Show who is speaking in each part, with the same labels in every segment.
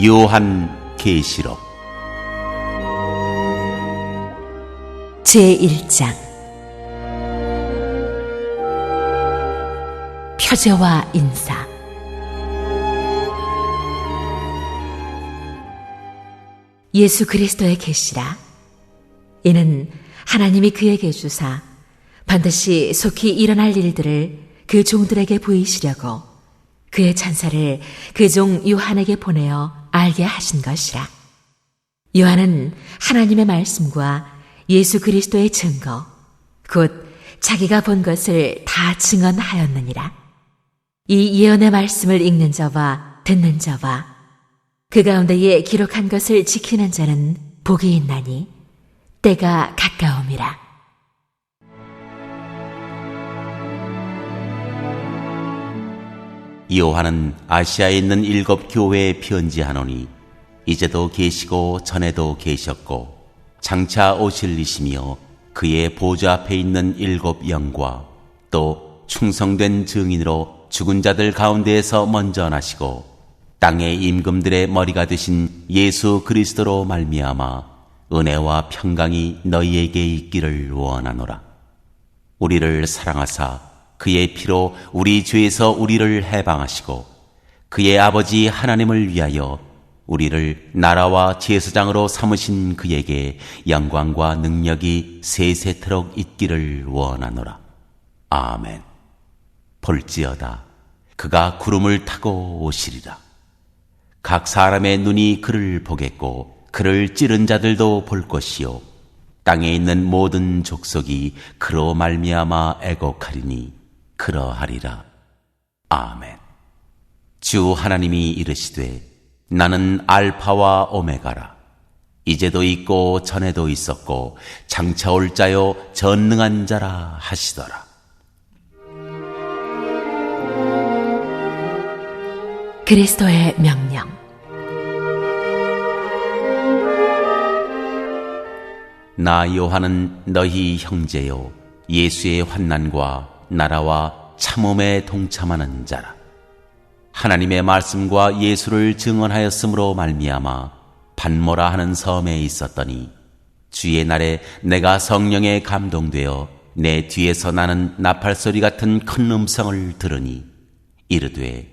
Speaker 1: 요한계시록
Speaker 2: 제1장 표제와 인사. 예수 그리스도의 계시라. 이는 하나님이 그에게 주사 반드시 속히 일어날 일들을 그 종들에게 보이시려고 그의 천사를 그 종 요한에게 보내어 알게 하신 것이라. 요한은 하나님의 말씀과 예수 그리스도의 증거, 곧 자기가 본 것을 다 증언하였느니라. 이 예언의 말씀을 읽는 자와 듣는 자와 그 가운데에 기록한 것을 지키는 자는 복이 있나니 때가 가까움이라.
Speaker 1: 요한은 아시아에 있는 7 교회에 편지하노니 이제도 계시고 전에도 계셨고 장차 오실 이시며 그의 보좌 앞에 있는 7 영과 또 충성된 증인으로 죽은 자들 가운데에서 먼저 나시고 땅의 임금들의 머리가 되신 예수 그리스도로 말미암아 은혜와 평강이 너희에게 있기를 원하노라. 우리를 사랑하사 그의 피로 우리 죄에서 우리를 해방하시고 그의 아버지 하나님을 위하여 우리를 나라와 제사장으로 삼으신 그에게 영광과 능력이 세세토록 있기를 원하노라. 아멘. 볼지어다 그가 구름을 타고 오시리라. 각 사람의 눈이 그를 보겠고 그를 찌른 자들도 볼 것이요 땅에 있는 모든 족속이 그로 말미암아 애곡하리니 그러하리라. 아멘. 주 하나님이 이르시되 나는 알파와 오메가라. 이제도 있고 전에도 있었고 장차 올 자요 전능한 자라 하시더라.
Speaker 2: 그리스도의 명령.
Speaker 1: 나 요한은 너희 형제요 예수의 환난과 나라와 참음에 동참하는 자라. 하나님의 말씀과 예수를 증언하였으므로 말미암아 반모라 하는 섬에 있었더니 주의 날에 내가 성령에 감동되어 내 뒤에서 나는 나팔소리 같은 큰 음성을 들으니 이르되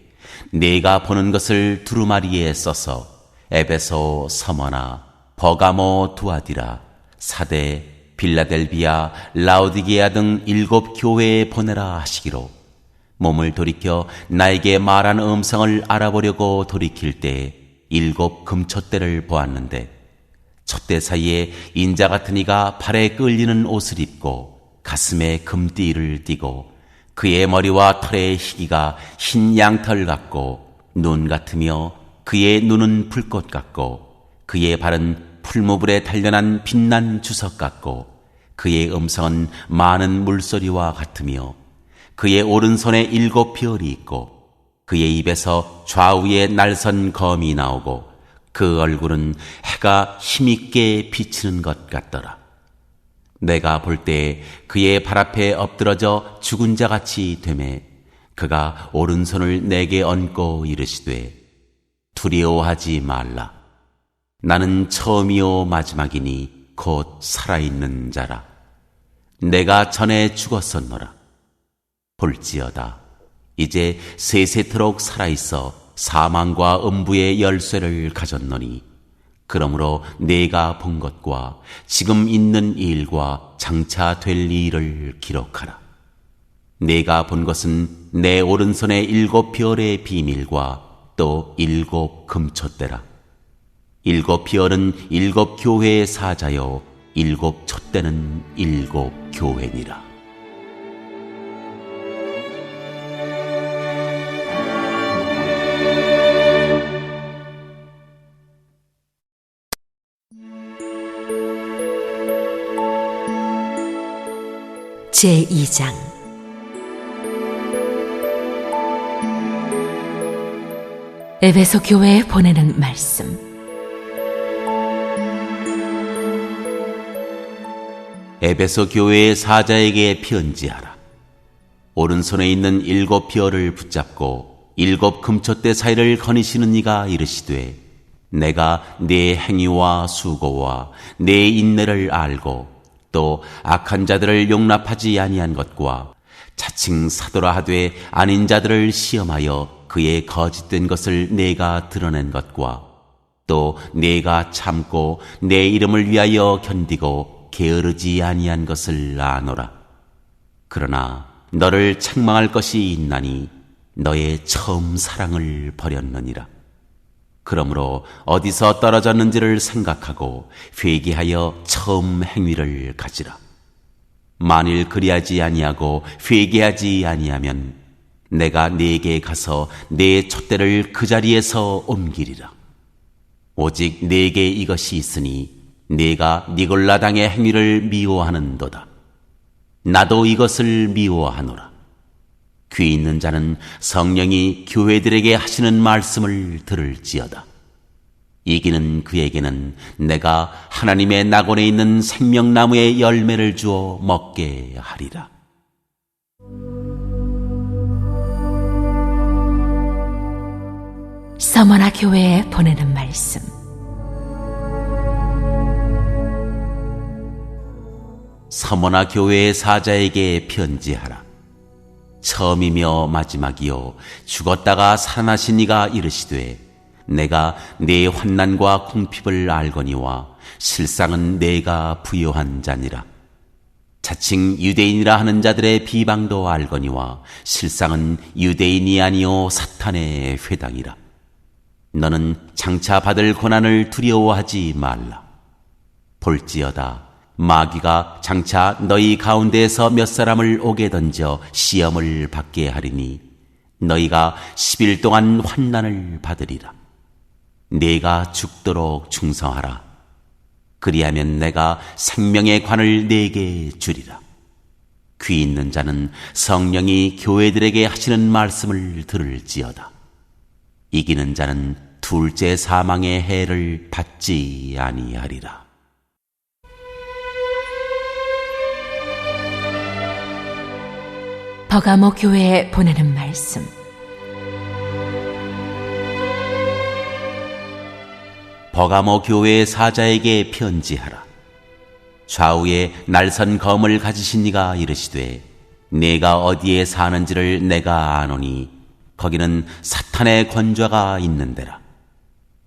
Speaker 1: 내가 보는 것을 두루마리에 써서 에베소, 서머나, 버가모, 두아디라, 사대, 빌라델비아, 라오디게아 등 7 교회에 보내라 하시기로 몸을 돌이켜 나에게 말한 음성을 알아보려고 돌이킬 때 7 금촛대를 보았는데 촛대 사이에 인자 같은 이가 발에 끌리는 옷을 입고 가슴에 금띠를 띠고 그의 머리와 털의 희기가 흰 양털 같고 눈 같으며 그의 눈은 불꽃 같고 그의 발은 풀무불에 단련한 빛난 주석 같고 그의 음성은 많은 물소리와 같으며 그의 오른손에 7 별이 있고 그의 입에서 좌우에 날선 검이 나오고 그 얼굴은 해가 힘있게 비치는 것 같더라. 내가 볼 때 그의 발 앞에 엎드러져 죽은 자같이 되매 그가 오른손을 내게 얹고 이르시되 두려워하지 말라. 나는 처음이요 마지막이니 곧 살아있는 자라. 내가 전에 죽었었노라. 볼지어다 이제 세세토록 살아있어 사망과 음부의 열쇠를 가졌노니 그러므로 내가 본 것과 지금 있는 일과 장차 될 일을 기록하라. 내가 본 것은 내 오른손의 7 별의 비밀과 또 7 금촛대라. 7 별은 7 교회의 사자요 7 촛대는 7 교회니라.
Speaker 2: 제2장 에베소 교회에 보내는 말씀.
Speaker 1: 에베소 교회의 사자에게 편지하라. 오른손에 있는 7 별을 붙잡고 7 금촛대 사이를 거니시는 이가 이르시되 내가 내 행위와 수고와 내 인내를 알고 또 악한 자들을 용납하지 아니한 것과 자칭 사도라 하되 아닌 자들을 시험하여 그의 거짓된 것을 내가 드러낸 것과 또 내가 참고 내 이름을 위하여 견디고 게으르지 아니한 것을 아노라. 그러나 너를 책망할 것이 있나니 너의 처음 사랑을 버렸느니라. 그러므로 어디서 떨어졌는지를 생각하고 회개하여 처음 행위를 가지라. 만일 그리하지 아니하고 회개하지 아니하면 내가 네게 가서 네 촛대를 그 자리에서 옮기리라. 오직 네게 이것이 있으니 네가 니골라당의 행위를 미워하는도다. 나도 이것을 미워하노라. 귀 있는 자는 성령이 교회들에게 하시는 말씀을 들을지어다. 이기는 그에게는 내가 하나님의 낙원에 있는 생명나무의 열매를 주어 먹게 하리라.
Speaker 2: 서머나 교회에 보내는 말씀.
Speaker 1: 서머나 교회의 사자에게 편지하라. 처음이며 마지막이요 죽었다가 살아나신 이가 이르시되 내가 네 환난과 궁핍을 알거니와 실상은 내가 부요한 자니라. 자칭 유대인이라 하는 자들의 비방도 알거니와 실상은 유대인이 아니요 사탄의 회당이라. 너는 장차 받을 고난을 두려워하지 말라. 볼지어다 마귀가 장차 너희 가운데에서 몇 사람을 오게 던져 시험을 받게 하리니 너희가 10일 동안 환난을 받으리라. 네가 죽도록 충성하라. 그리하면 내가 생명의 관을 네게 주리라. 귀 있는 자는 성령이 교회들에게 하시는 말씀을 들을지어다. 이기는 자는 둘째 사망의 해를 받지 아니하리라.
Speaker 2: 버가모 교회에 보내는 말씀.
Speaker 1: 버가모 교회의 사자에게 편지하라. 좌우에 날선 검을 가지신 이가 이르시되 내가 어디에 사는지를 내가 아노니 거기는 사탄의 권좌가 있는 데라.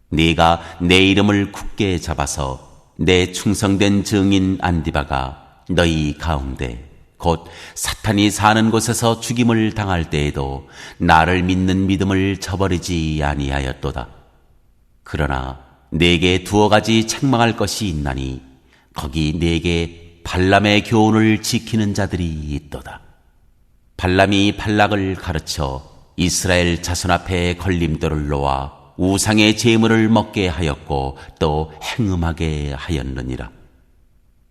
Speaker 1: 네가 내 이름을 굳게 잡아서 내 충성된 증인 안디바가 너희 가운데 곧 사탄이 사는 곳에서 죽임을 당할 때에도 나를 믿는 믿음을 저버리지 아니하였도다. 그러나 네게 두어 가지 책망할 것이 있나니 거기 네게 발람의 교훈을 지키는 자들이 있도다. 발람이 발락을 가르쳐 이스라엘 자손 앞에 걸림돌을 놓아 우상의 제물을 먹게 하였고 또 행음하게 하였느니라.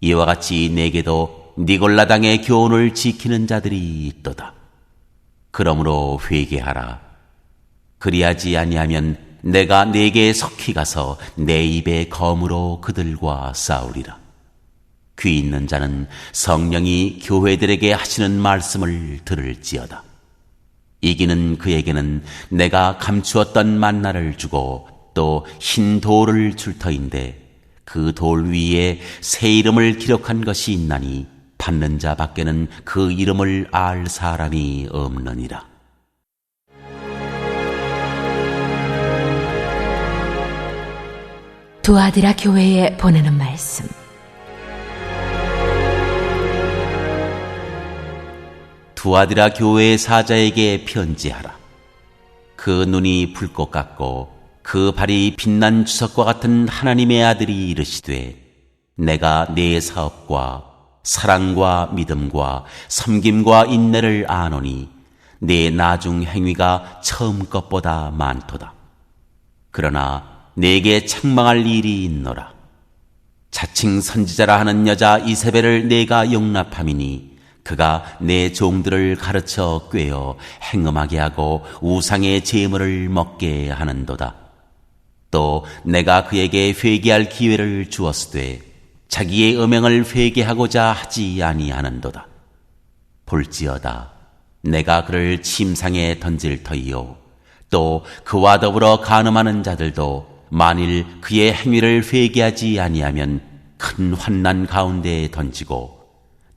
Speaker 1: 이와 같이 네게도 니골라당의 교훈을 지키는 자들이 있도다. 그러므로 회개하라. 그리하지 아니하면 내가 네게 석히 가서 내 입의 검으로 그들과 싸우리라. 귀 있는 자는 성령이 교회들에게 하시는 말씀을 들을지어다. 이기는 그에게는 내가 감추었던 만나를 주고 또 흰 돌을 줄 터인데 그 돌 위에 새 이름을 기록한 것이 있나니 받는 자 밖에는 그 이름을 알 사람이 없느니라.
Speaker 2: 두아디라 교회에 보내는 말씀.
Speaker 1: 두아디라 교회의 사자에게 편지하라. 그 눈이 불꽃 같고 그 발이 빛난 주석과 같은 하나님의 아들이 이르시되 내가 네 사업과 사랑과 믿음과 섬김과 인내를 아노니 네 나중 행위가 처음 것보다 많도다. 그러나 네게 책망할 일이 있노라. 자칭 선지자라 하는 여자 이세벨을 네가 용납함이니 그가 내 종들을 가르쳐 꿰어 행음하게 하고 우상의 제물을 먹게 하는도다. 또 내가 그에게 회개할 기회를 주었으되 자기의 음행을 회개하고자 하지 아니하는도다. 볼지어다 내가 그를 침상에 던질 터이요 또 그와 더불어 간음하는 자들도 만일 그의 행위를 회개하지 아니하면 큰 환난 가운데 던지고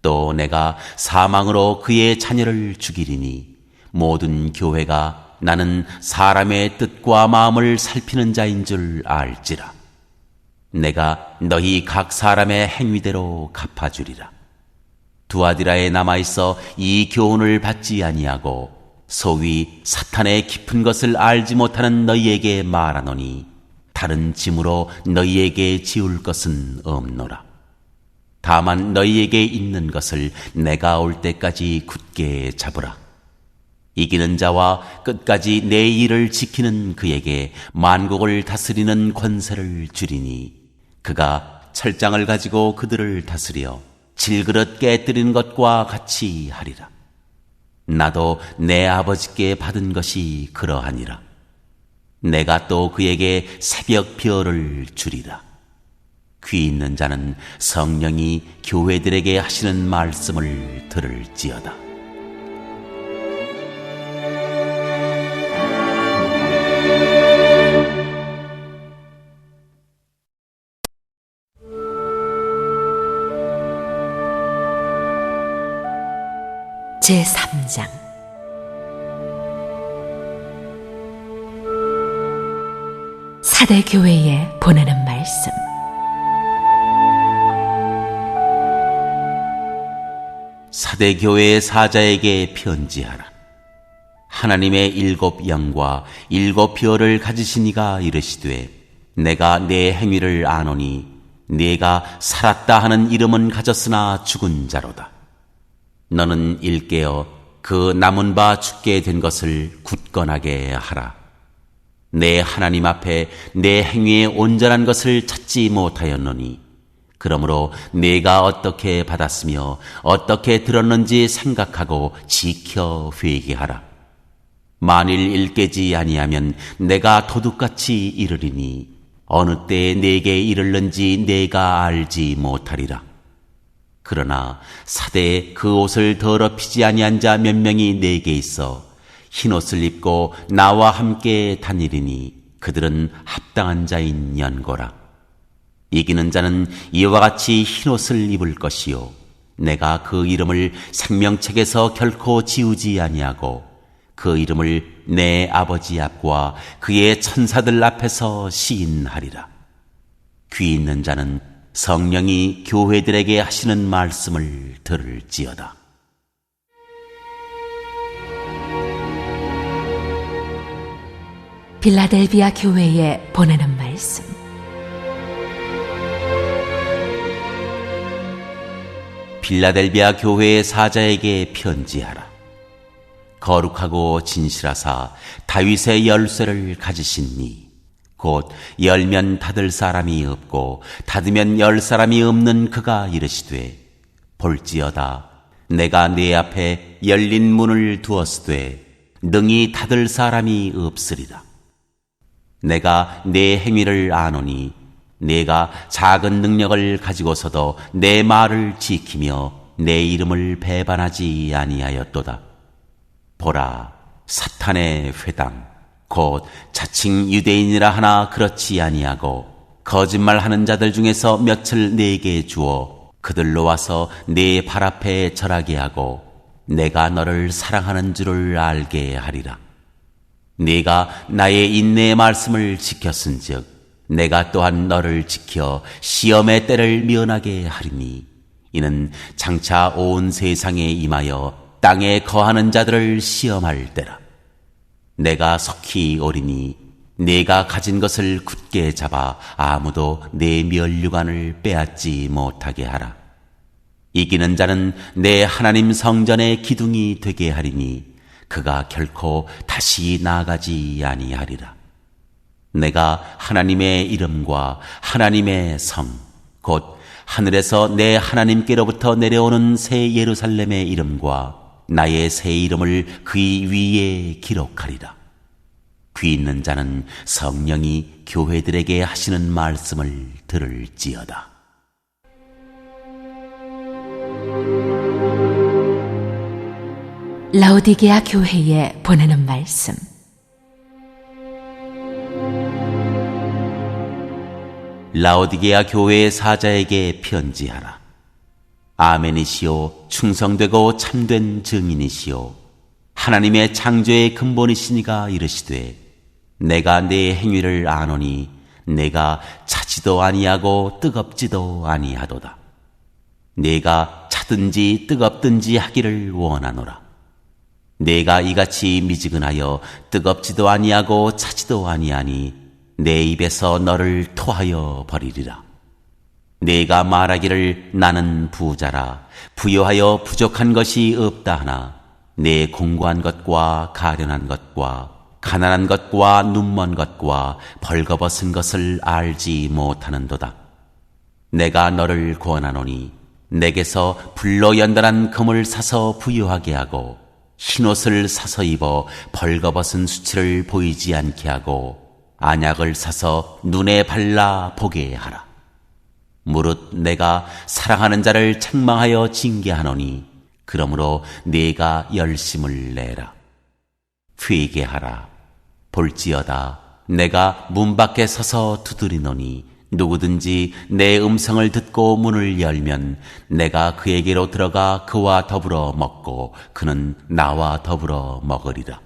Speaker 1: 또 내가 사망으로 그의 자녀를 죽이리니 모든 교회가 나는 사람의 뜻과 마음을 살피는 자인 줄 알지라. 내가 너희 각 사람의 행위대로 갚아주리라. 두아디라에 남아있어 이 교훈을 받지 아니하고 소위 사탄의 깊은 것을 알지 못하는 너희에게 말하노니 다른 짐으로 너희에게 지울 것은 없노라. 다만 너희에게 있는 것을 내가 올 때까지 굳게 잡으라. 이기는 자와 끝까지 내 일을 지키는 그에게 만국을 다스리는 권세를 주리니 그가 철장을 가지고 그들을 다스려 질그릇 깨뜨리는 것과 같이 하리라. 나도 내 아버지께 받은 것이 그러하니라. 내가 또 그에게 새벽 별을 주리라. 귀 있는 자는 성령이 교회들에게 하시는 말씀을 들을지어다.
Speaker 2: 제3장 사대 교회에 보내는 말씀.
Speaker 1: 사대 교회의 사자에게 편지하라. 하나님의 7 영과 7 별을 가지신 이가 이르시되 내가 내 행위를 아노니 네가 살았다 하는 이름은 가졌으나 죽은 자로다. 너는 일깨어 그 남은 바 죽게 된 것을 굳건하게 하라. 내 하나님 앞에 내 행위에 온전한 것을 찾지 못하였노니 그러므로 네가 어떻게 받았으며 어떻게 들었는지 생각하고 지켜 회개하라. 만일 일깨지 아니하면 내가 도둑같이 이르리니 어느 때에 네게 이르는지 네가 알지 못하리라. 그러나 사대에 그 옷을 더럽히지 아니한 자 몇 명이 네게 있어 흰옷을 입고 나와 함께 다니리니 그들은 합당한 자인 연고라. 이기는 자는 이와 같이 흰옷을 입을 것이요 내가 그 이름을 생명책에서 결코 지우지 아니하고 그 이름을 내 아버지 앞과 그의 천사들 앞에서 시인하리라. 귀 있는 자는 성령이 교회들에게 하시는 말씀을 들을지어다.
Speaker 2: 빌라델비아 교회에 보내는 말씀.
Speaker 1: 빌라델비아 교회의 사자에게 편지하라. 거룩하고 진실하사 다윗의 열쇠를 가지시니 곧 열면 닫을 사람이 없고 닫으면 열 사람이 없는 그가 이르시되 볼지어다 내가 네 앞에 열린 문을 두었으되 능히 닫을 사람이 없으리라. 내가 네 행위를 아노니 네가 작은 능력을 가지고서도 내 말을 지키며 내 이름을 배반하지 아니하였도다. 보라, 사탄의 회당 곧 자칭 유대인이라 하나 그렇지 아니하고 거짓말하는 자들 중에서 몇을 네게 주어 그들로 와서 네 발 앞에 절하게 하고 내가 너를 사랑하는 줄을 알게 하리라. 네가 나의 인내의 말씀을 지켰은즉 내가 또한 너를 지켜 시험의 때를 면하게 하리니 이는 장차 온 세상에 임하여 땅에 거하는 자들을 시험할 때라. 내가 속히 오리니 네가 가진 것을 굳게 잡아 아무도 내 면류관을 빼앗지 못하게 하라. 이기는 자는 내 하나님 성전의 기둥이 되게 하리니 그가 결코 다시 나아가지 아니하리라. 내가 하나님의 이름과 하나님의 성, 곧 하늘에서 내 하나님께로부터 내려오는 새 예루살렘의 이름과 나의 새 이름을 그 위에 기록하리라. 귀 있는 자는 성령이 교회들에게 하시는 말씀을 들을지어다.
Speaker 2: 라오디게아 교회에 보내는 말씀.
Speaker 1: 라오디게아 교회의 사자에게 편지하라. 아멘이시오, 충성되고 참된 증인이시오, 하나님의 창조의 근본이시니가 이르시되, 내가 내 행위를 아노니 내가 차지도 아니하고 뜨겁지도 아니하도다. 내가 차든지 뜨겁든지 하기를 원하노라. 내가 이같이 미지근하여 뜨겁지도 아니하고 차지도 아니하니 내 입에서 너를 토하여 버리리라. 내가 말하기를 나는 부자라, 부요하여 부족한 것이 없다 하나 내 공고한 것과 가련한 것과 가난한 것과 눈먼 것과 벌거벗은 것을 알지 못하는도다. 내가 너를 권하노니 내게서 불로 연단한 금을 사서 부유하게 하고 흰옷을 사서 입어 벌거벗은 수치를 보이지 않게 하고 안약을 사서 눈에 발라 보게 하라. 무릇 내가 사랑하는 자를 책망하여 징계하노니 그러므로 네가 열심을 내라. 회개하라. 볼지어다 내가 문 밖에 서서 두드리노니 누구든지 내 음성을 듣고 문을 열면 내가 그에게로 들어가 그와 더불어 먹고 그는 나와 더불어 먹으리라.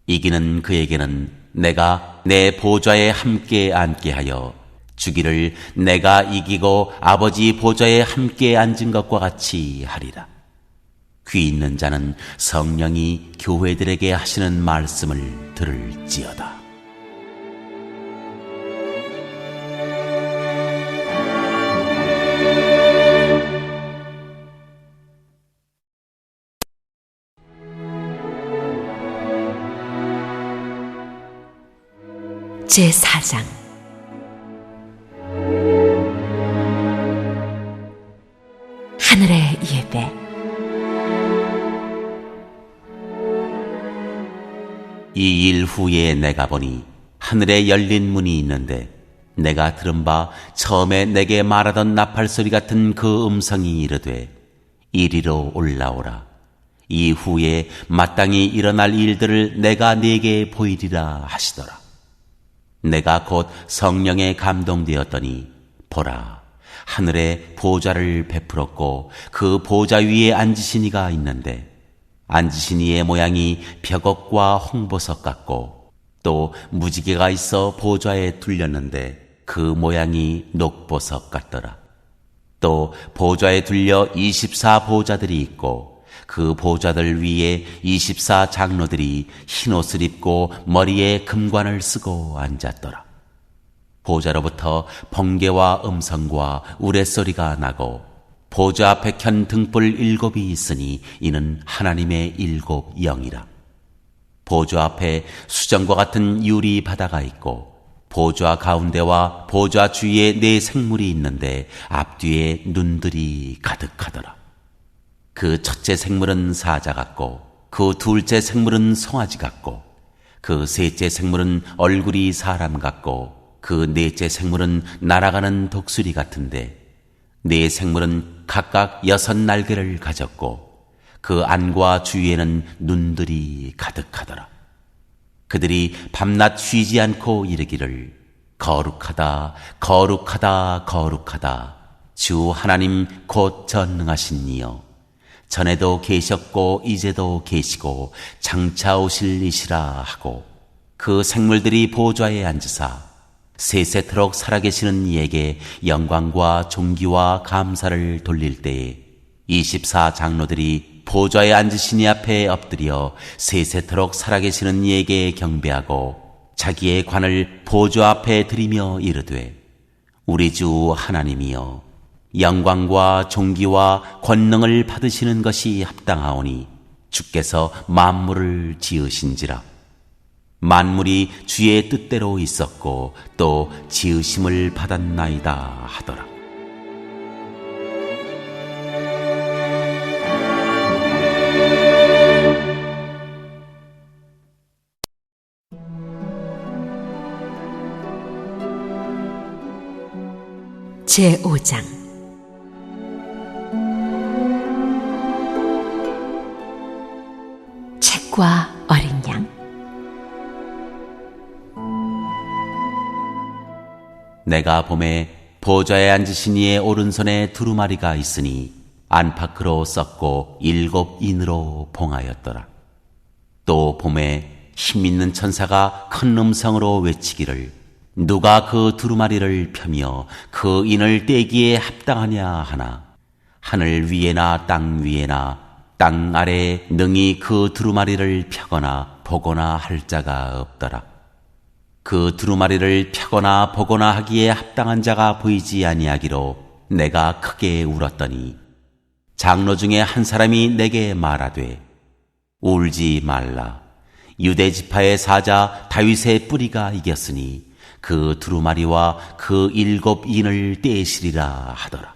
Speaker 1: 이기는 그에게는 내가 내 보좌에 함께 앉게 하여 주기를 내가 이기고 아버지 보좌에 함께 앉은 것과 같이 하리라. 귀 있는 자는 성령이 교회들에게 하시는 말씀을 들을지어다.
Speaker 2: 제4장 하늘의 예배.
Speaker 1: 이 일 후에 내가 보니 하늘에 열린 문이 있는데 내가 들은 바 처음에 내게 말하던 나팔 소리 같은 그 음성이 이르되 이리로 올라오라. 이 후에 마땅히 일어날 일들을 내가 네게 보이리라 하시더라. 내가 곧 성령에 감동되었더니 보라, 하늘에 보좌를 베풀었고 그 보좌 위에 앉으신 이가 있는데 앉으신 이의 모양이 벽옥과 홍보석 같고 또 무지개가 있어 보좌에 둘렸는데 그 모양이 녹보석 같더라. 또 보좌에 둘려 24보좌들이 있고 그 보좌들 위에 24장로들이 흰옷을 입고 머리에 금관을 쓰고 앉았더라. 보좌로부터 번개와 음성과 우레소리가 나고 보좌 앞에 켠 등불 7이 있으니 이는 하나님의 7 영이라. 보좌 앞에 수정과 같은 유리 바다가 있고 보좌 가운데와 보좌 주위에 4 생물이 있는데 앞뒤에 눈들이 가득하더라. 그 첫째 생물은 사자 같고 그 둘째 생물은 송아지 같고 그 셋째 생물은 얼굴이 사람 같고 그 넷째 생물은 날아가는 독수리 같은데 4 생물은 각각 6 날개를 가졌고 그 안과 주위에는 눈들이 가득하더라. 그들이 밤낮 쉬지 않고 이르기를 거룩하다 거룩하다 거룩하다 주 하나님 곧 전능하신 이여, 전에도 계셨고 이제도 계시고 장차 오실 이시라 하고 그 생물들이 보좌에 앉으사 세세토록 살아계시는 이에게 영광과 존귀와 감사를 돌릴 때에 24장로들이 보좌에 앉으신 이 앞에 엎드려 세세토록 살아계시는 이에게 경배하고 자기의 관을 보좌 앞에 드리며 이르되 우리 주 하나님이여, 영광과 존귀와 권능을 받으시는 것이 합당하오니 주께서 만물을 지으신지라. 만물이 주의 뜻대로 있었고 또 지으심을 받았나이다 하더라.
Speaker 2: 제5장 책과 어린 양.
Speaker 1: 내가 봄에 보좌에 앉으신 이의 오른손에 두루마리가 있으니 안팎으로 썩고 7인으로 봉하였더라. 또 봄에 힘있는 천사가 큰 음성으로 외치기를 누가 그 두루마리를 펴며 그 인을 떼기에 합당하냐 하나 하늘 위에나 땅 위에나 땅 아래에 능히 그 두루마리를 펴거나 보거나 할 자가 없더라. 그 두루마리를 펴거나 보거나 하기에 합당한 자가 보이지 아니하기로 내가 크게 울었더니 장로 중에 한 사람이 내게 말하되 울지 말라. 유대 지파의 사자 다윗의 뿌리가 이겼으니 그 두루마리와 그 7인을 떼시리라 하더라.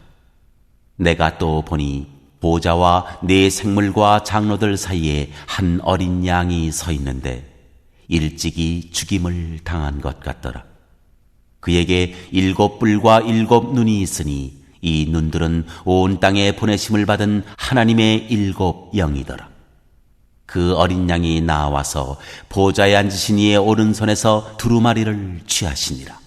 Speaker 1: 내가 또 보니 보좌와 네 생물과 장로들 사이에 한 어린 양이 서 있는데 일찍이 죽임을 당한 것 같더라. 그에게 7뿔과 7눈이 있으니 이 눈들은 온 땅에 보내심을 받은 하나님의 7영이더라. 그 어린 양이 나와서 보좌에 앉으신 이의 오른손에서 두루마리를 취하시니라.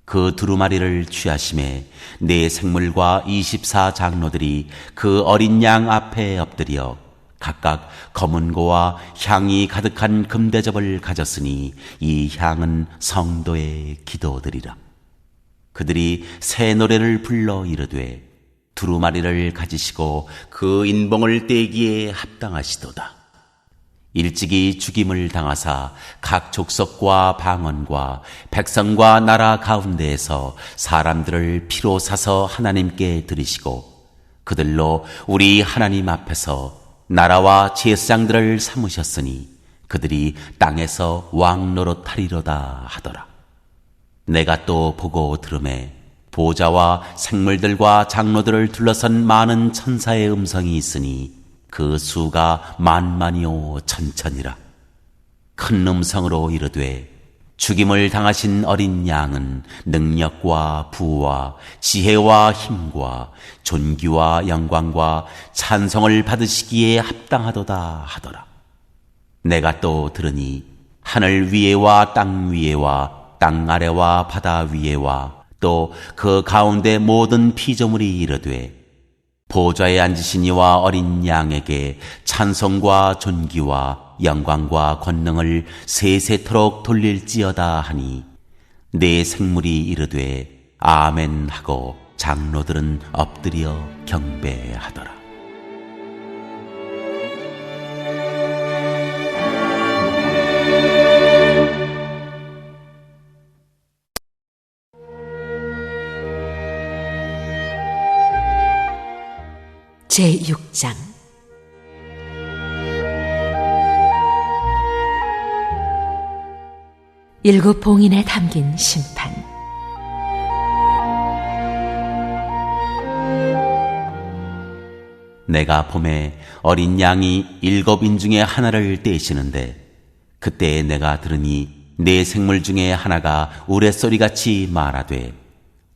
Speaker 1: 그 두루마리를 취하심에 네 생물과 24장로들이 그 어린 양 앞에 엎드려 각각 검은 고와 향이 가득한 금대접을 가졌으니 이 향은 성도의 기도들이라. 그들이 새 노래를 불러 이르되 두루마리를 가지시고 그 인봉을 떼기에 합당하시도다. 일찍이 죽임을 당하사 각 족속과 방언과 백성과 나라 가운데에서 사람들을 피로 사서 하나님께 드리시고 그들로 우리 하나님 앞에서 나라와 제사장들을 삼으셨으니 그들이 땅에서 왕 노릇하리로다 하더라. 내가 또 보고 들으매 보좌와 생물들과 장로들을 둘러선 많은 천사의 음성이 있으니 그 수가 만만이요 천천이라. 큰 음성으로 이르되 죽임을 당하신 어린 양은 능력과 부와 지혜와 힘과 존귀와 영광과 찬송을 받으시기에 합당하도다 하더라. 내가 또 들으니 하늘 위에와 땅 위에와 땅 아래와 바다 위에와 또 그 가운데 모든 피조물이 이르되 보좌에 앉으신 이와 어린 양에게 찬송과 존귀와 영광과 권능을 세세토록 돌릴지어다 하니 네 생물이 이르되 아멘 하고 장로들은 엎드려 경배하더라.
Speaker 2: 제6장 일곱 봉인에 담긴 심판.
Speaker 1: 내가 봄에 어린 양이 7인 중에 하나를 떼시는데 그때 내가 들으니 네 생물 중에 하나가 우레소리같이 말하되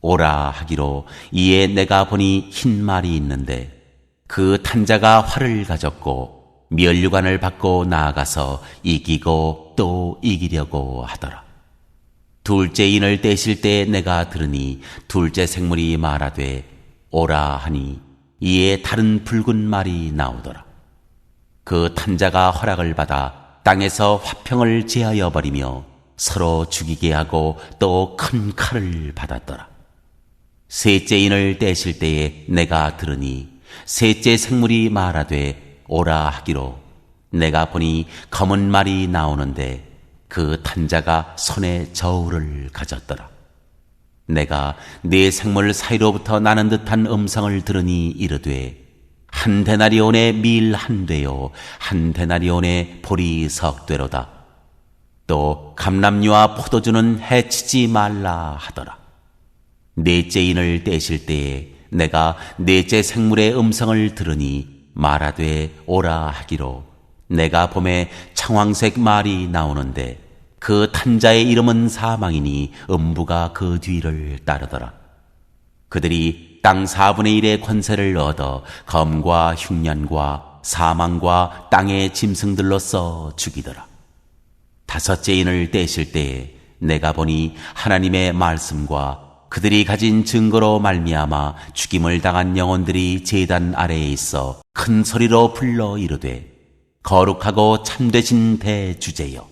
Speaker 1: 오라 하기로 이에 내가 보니 흰 말이 있는데 그 탄자가 활을 가졌고 면류관을 받고 나아가서 이기고 또 이기려고 하더라. 둘째 인을 떼실 때 내가 들으니 둘째 생물이 말하되 오라 하니 이에 다른 붉은 말이 나오더라. 그 탄자가 허락을 받아 땅에서 화평을 제하여 버리며 서로 죽이게 하고 또 큰 칼을 받았더라. 셋째 인을 떼실 때에 내가 들으니 셋째 생물이 말하되 오라 하기로 내가 보니 검은 말이 나오는데 그 탄자가 손에 저울을 가졌더라. 내가 네 생물 사이로부터 나는 듯한 음성을 들으니 이르되 한 데나리온의 밀 한 되요 한 데나리온의 보리 석 되로다. 또 감람류와 포도주는 해치지 말라 하더라. 넷째 인을 떼실 때에 내가 넷째 생물의 음성을 들으니 말하되 오라 하기로 내가 봄에 청황색 말이 나오는데 그 탄자의 이름은 사망이니 음부가 그 뒤를 따르더라. 그들이 땅 4분의 1의 권세를 얻어 검과 흉년과 사망과 땅의 짐승들로서 죽이더라. 다섯째 인을 떼실 때에 내가 보니 하나님의 말씀과 그들이 가진 증거로 말미암아 죽임을 당한 영혼들이 제단 아래에 있어 큰 소리로 불러 이르되 거룩하고 참되신 대주제여,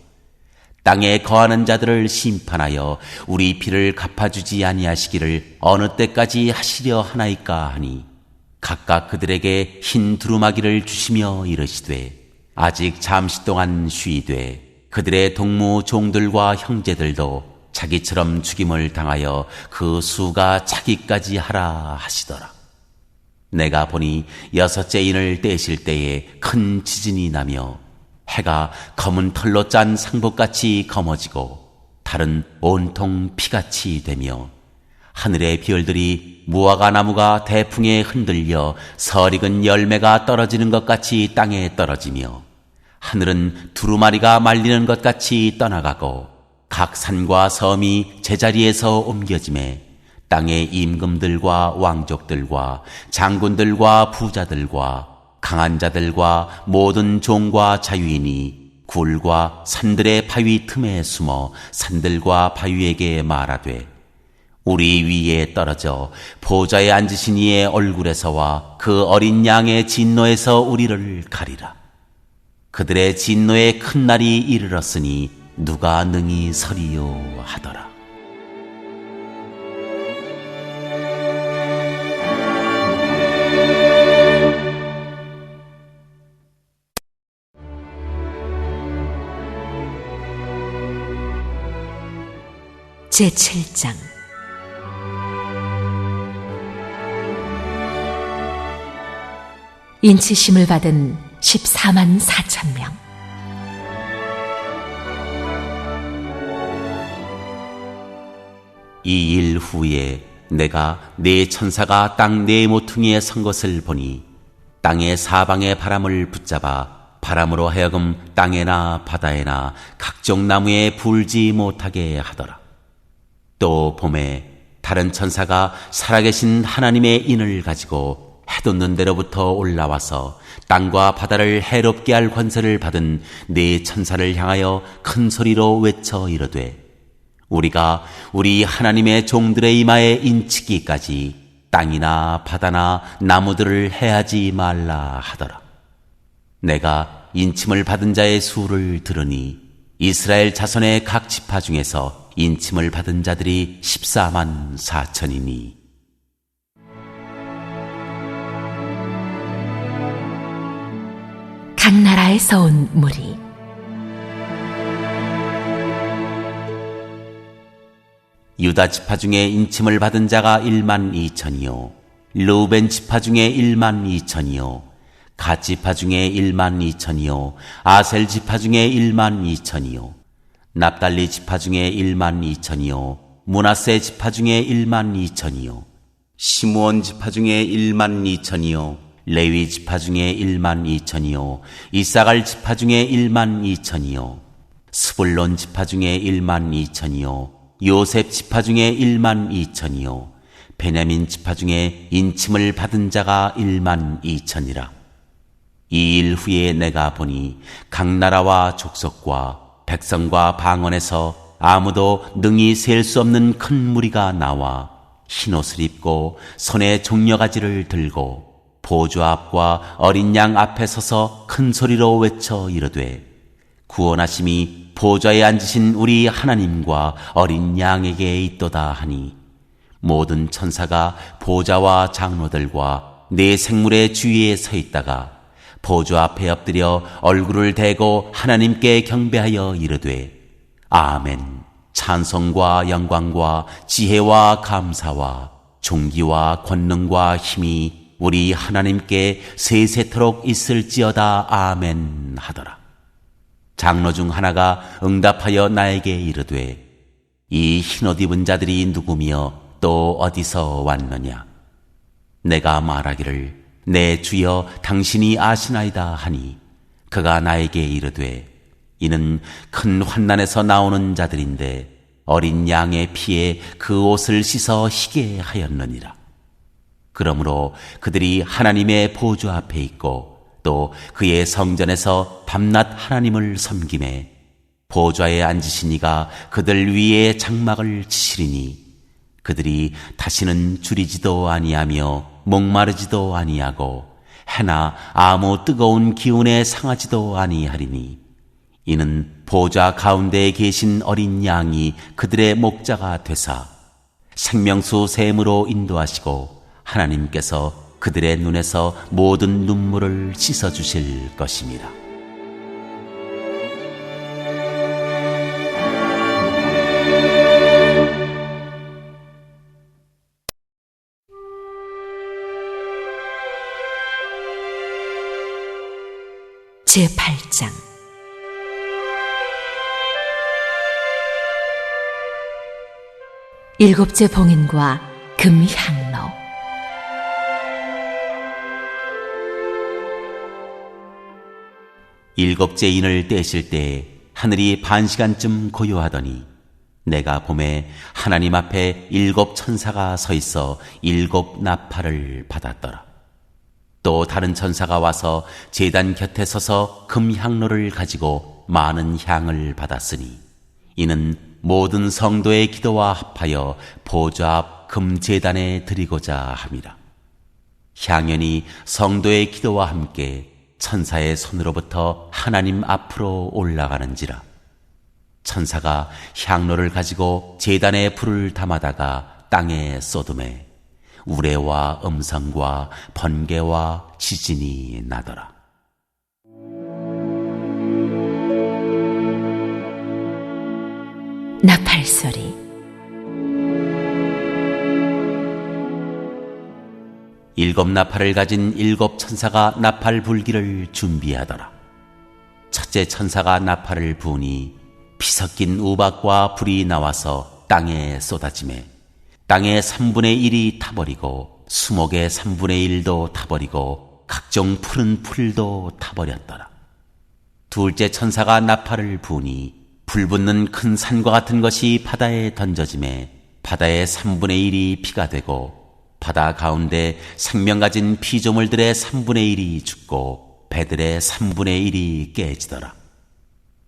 Speaker 1: 땅에 거하는 자들을 심판하여 우리 피를 갚아주지 아니하시기를 어느 때까지 하시려 하나이까 하니, 각각 그들에게 흰 두루마기를 주시며 이르시되 아직 잠시 동안 쉬되 그들의 동무 종들과 형제들도 자기처럼 죽임을 당하여 그 수가 차기까지 하라 하시더라. 내가 보니 여섯째 인을 떼실 때에 큰 지진이 나며 해가 검은 털로 짠 상복같이 검어지고 달은 온통 피같이 되며 하늘의 별들이 무화과 나무가 대풍에 흔들려 설익은 열매가 떨어지는 것 같이 땅에 떨어지며 하늘은 두루마리가 말리는 것 같이 떠나가고 각 산과 섬이 제자리에서 옮겨지매 땅의 임금들과 왕족들과 장군들과 부자들과 강한 자들과 모든 종과 자유인이 굴과 산들의 바위 틈에 숨어 산들과 바위에게 말하되 우리 위에 떨어져 보좌에 앉으신 이의 얼굴에서와 그 어린 양의 진노에서 우리를 가리라. 그들의 진노의 큰 날이 이르렀으니 누가 능히 서리요 하더라.
Speaker 2: 제7장. 인치심을 받은 14만 4천 명.
Speaker 1: 이 일 후에 내가 네 천사가 땅 네 모퉁이에 선 것을 보니 땅의 사방의 바람을 붙잡아 바람으로 하여금 땅에나 바다에나 각종 나무에 불지 못하게 하더라. 또 봄에 다른 천사가 살아계신 하나님의 인을 가지고 해돋는 데로부터 올라와서 땅과 바다를 해롭게 할 권세를 받은 네 천사를 향하여 큰 소리로 외쳐 이르되 우리가 우리 하나님의 종들의 이마에 인치기까지 땅이나 바다나 나무들을 해하지 말라 하더라. 내가 인침을 받은 자의 수를 들으니 이스라엘 자손의 각 지파 중에서 인침을 받은 자들이 14만 4천이니
Speaker 2: 각 나라에서 온 무리.
Speaker 1: 유다 지파 중에 인침을 받은 자가 1만 2천이요 르우벤 지파 중에 1만 2천이요 갓 지파 중에 1만 2천이요 아셀 지파 중에 1만 2천이요 납달리 지파 중에 1만 2천이요 므낫세 지파 중에 1만 2천이요 시므온 지파 중에 1만 2천이요 레위 지파 중에 1만 2천이요 이사갈 지파 중에 1만 2천이요 스불론 지파 중에 1만 2천이요 요셉 지파 중에 1만 2천이요 베냐민 지파 중에 인침을 받은 자가 1만 2천이라. 이 일 후에 내가 보니 각 나라와 족속과 백성과 방언에서 아무도 능히 셀 수 없는 큰 무리가 나와 흰옷을 입고 손에 종려가지를 들고 보좌 앞과 어린 양 앞에 서서 큰 소리로 외쳐 이르되 구원하심이 보좌에 앉으신 우리 하나님과 어린 양에게 있도다 하니 모든 천사가 보좌와 장로들과 네 생물의 주위에 서 있다가 보좌 앞에 엎드려 얼굴을 대고 하나님께 경배하여 이르되 아멘. 찬송과 영광과 지혜와 감사와 존귀와 권능과 힘이 우리 하나님께 세세토록 있을지어다. 아멘 하더라. 장로 중 하나가 응답하여 나에게 이르되 이 흰옷 입은 자들이 누구며 또 어디서 왔느냐? 내가 말하기를 내 주여 당신이 아시나이다 하니 그가 나에게 이르되 이는 큰 환난에서 나오는 자들인데 어린 양의 피에 그 옷을 씻어 희게 하였느니라. 그러므로 그들이 하나님의 보좌 앞에 있고 또 그의 성전에서 밤낮 하나님을 섬기매 보좌에 앉으신 이가 그들 위에 장막을 치시리니 그들이 다시는 줄이지도 아니하며 목마르지도 아니하고 해나 아무 뜨거운 기운에 상하지도 아니하리니 이는 보좌 가운데에 계신 어린 양이 그들의 목자가 되사 생명수 샘으로 인도하시고 하나님께서 그들의 눈에서 모든 눈물을 씻어주실 것입니다.
Speaker 2: 제8장 일곱째 봉인과 금향로.
Speaker 1: 일곱째 인을 떼실 때에 하늘이 반시간쯤 고요하더니 내가 보매 하나님 앞에 일곱 천사가 서 있어 일곱 나팔을 받았더라. 또 다른 천사가 와서 제단 곁에 서서 금향로를 가지고 많은 향을 받았으니 이는 모든 성도의 기도와 합하여 보좌 앞 금제단에 드리고자 함이라. 향연이 성도의 기도와 함께 천사의 손으로부터 하나님 앞으로 올라가는지라. 천사가 향로를 가지고 제단에 불을 담아다가 땅에 쏟음에 우레와 음성과 번개와 지진이 나더라.
Speaker 2: 나팔소리.
Speaker 1: 일곱 나팔을 가진 일곱 천사가 나팔 불기를 준비하더라. 첫째 천사가 나팔을 부으니 피 섞인 우박과 불이 나와서 땅에 쏟아지매 땅의 3분의 1이 타버리고 수목의 3분의 1도 타버리고 각종 푸른 풀도 타버렸더라. 둘째 천사가 나팔을 부으니 불붙는 큰 산과 같은 것이 바다에 던져지매 바다의 3분의 1이 피가 되고 바다 가운데 생명 가진 피조물들의 3분의 1이 죽고 배들의 3분의 1이 깨지더라.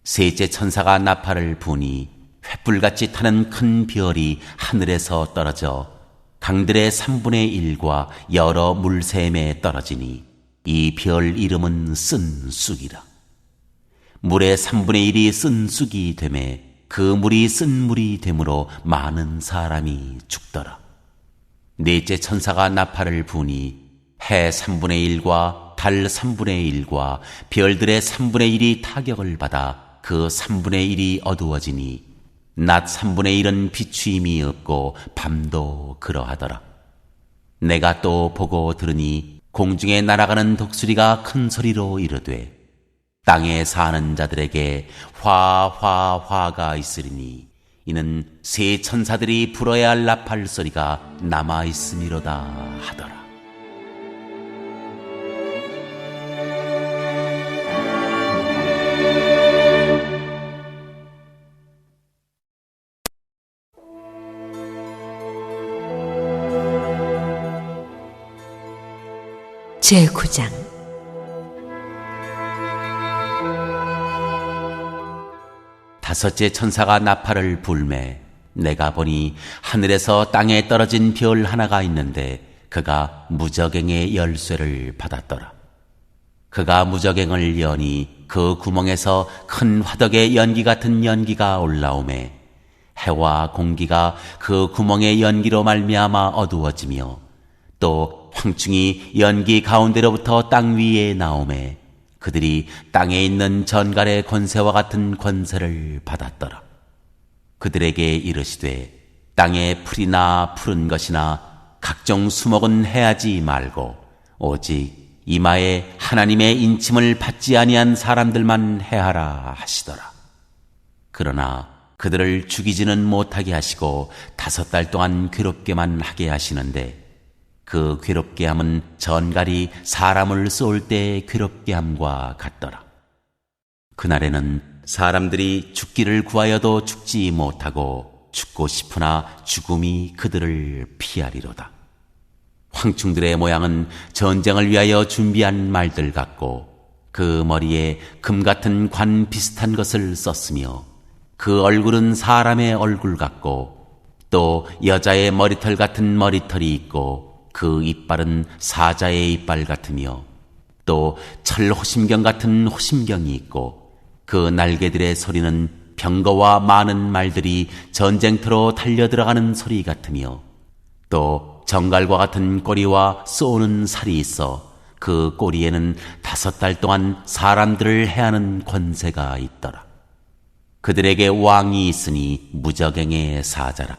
Speaker 1: 셋째 천사가 나팔을 부으니 횃불같이 타는 큰 별이 하늘에서 떨어져 강들의 3분의 1과 여러 물샘에 떨어지니 이 별 이름은 쓴 쑥이라. 물의 3분의 1이 쓴 쑥이 되매 그 물이 쓴 물이 되므로 많은 사람이 죽더라. 넷째 천사가 나팔을 부으니 해 3분의 1과 달 3분의 1과 별들의 3분의 1이 타격을 받아 그 3분의 1이 어두워지니 낮 3분의 1은 비추임이 없고 밤도 그러하더라. 내가 또 보고 들으니 공중에 날아가는 독수리가 큰 소리로 이르되 땅에 사는 자들에게 화가 있으리니 이는 세 천사들이 불어야 할 나팔 소리가 남아 있음이로다 하더라.
Speaker 2: 제9장
Speaker 1: 다섯째 천사가 나팔을 불매 내가 보니 하늘에서 땅에 떨어진 별 하나가 있는데 그가 무저갱의 열쇠를 받았더라. 그가 무저갱을 여니 그 구멍에서 큰 화덕의 연기 같은 연기가 올라오매 해와 공기가 그 구멍의 연기로 말미암아 어두워지며 또 황충이 연기 가운데로부터 땅 위에 나오매 그들이 땅에 있는 전갈의 권세와 같은 권세를 받았더라. 그들에게 이르시되 땅에 풀이나 푸른 것이나 각종 수목은 해하지 말고 오직 이마에 하나님의 인침을 받지 아니한 사람들만 해하라 하시더라. 그러나 그들을 죽이지는 못하게 하시고 5달 동안 괴롭게만 하게 하시는데 그 괴롭게 함은 전갈이 사람을 쏠 때 괴롭게 함과 같더라. 그날에는 사람들이 죽기를 구하여도 죽지 못하고 죽고 싶으나 죽음이 그들을 피하리로다. 황충들의 모양은 전쟁을 위하여 준비한 말들 같고 그 머리에 금 같은 관 비슷한 것을 썼으며 그 얼굴은 사람의 얼굴 같고 또 여자의 머리털 같은 머리털이 있고 그 이빨은 사자의 이빨 같으며 또 철호심경 같은 호심경이 있고 그 날개들의 소리는 병거와 많은 말들이 전쟁터로 달려들어가는 소리 같으며 또 정갈과 같은 꼬리와 쏘는 살이 있어 그 꼬리에는 5달 동안 사람들을 해하는 권세가 있더라. 그들에게 왕이 있으니 무저갱의 사자라.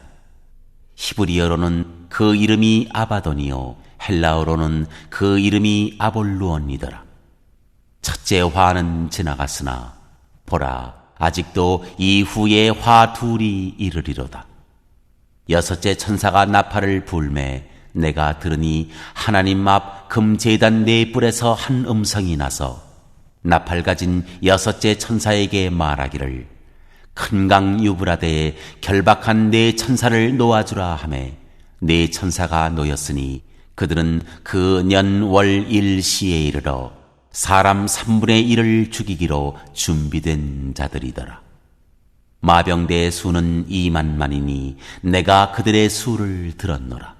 Speaker 1: 히브리어로는 그 이름이 아바돈이요 헬라어로는 그 이름이 아볼루온이더라. 첫째 화는 지나갔으나 보라 아직도 이후에 화 둘이 이르리로다. 여섯째 천사가 나팔을 불매 내가 들으니 하나님 앞 금제단 네 뿔에서 한 음성이 나서 나팔 가진 여섯째 천사에게 말하기를 큰 강 유브라데에 결박한 네 천사를 놓아주라 하매 네 천사가 놓였으니 그들은 그 년 월 일 시에 이르러 사람 3분의 1을 죽이기로 준비된 자들이더라. 마병대의 수는 2만만이니 내가 그들의 수를 들었노라.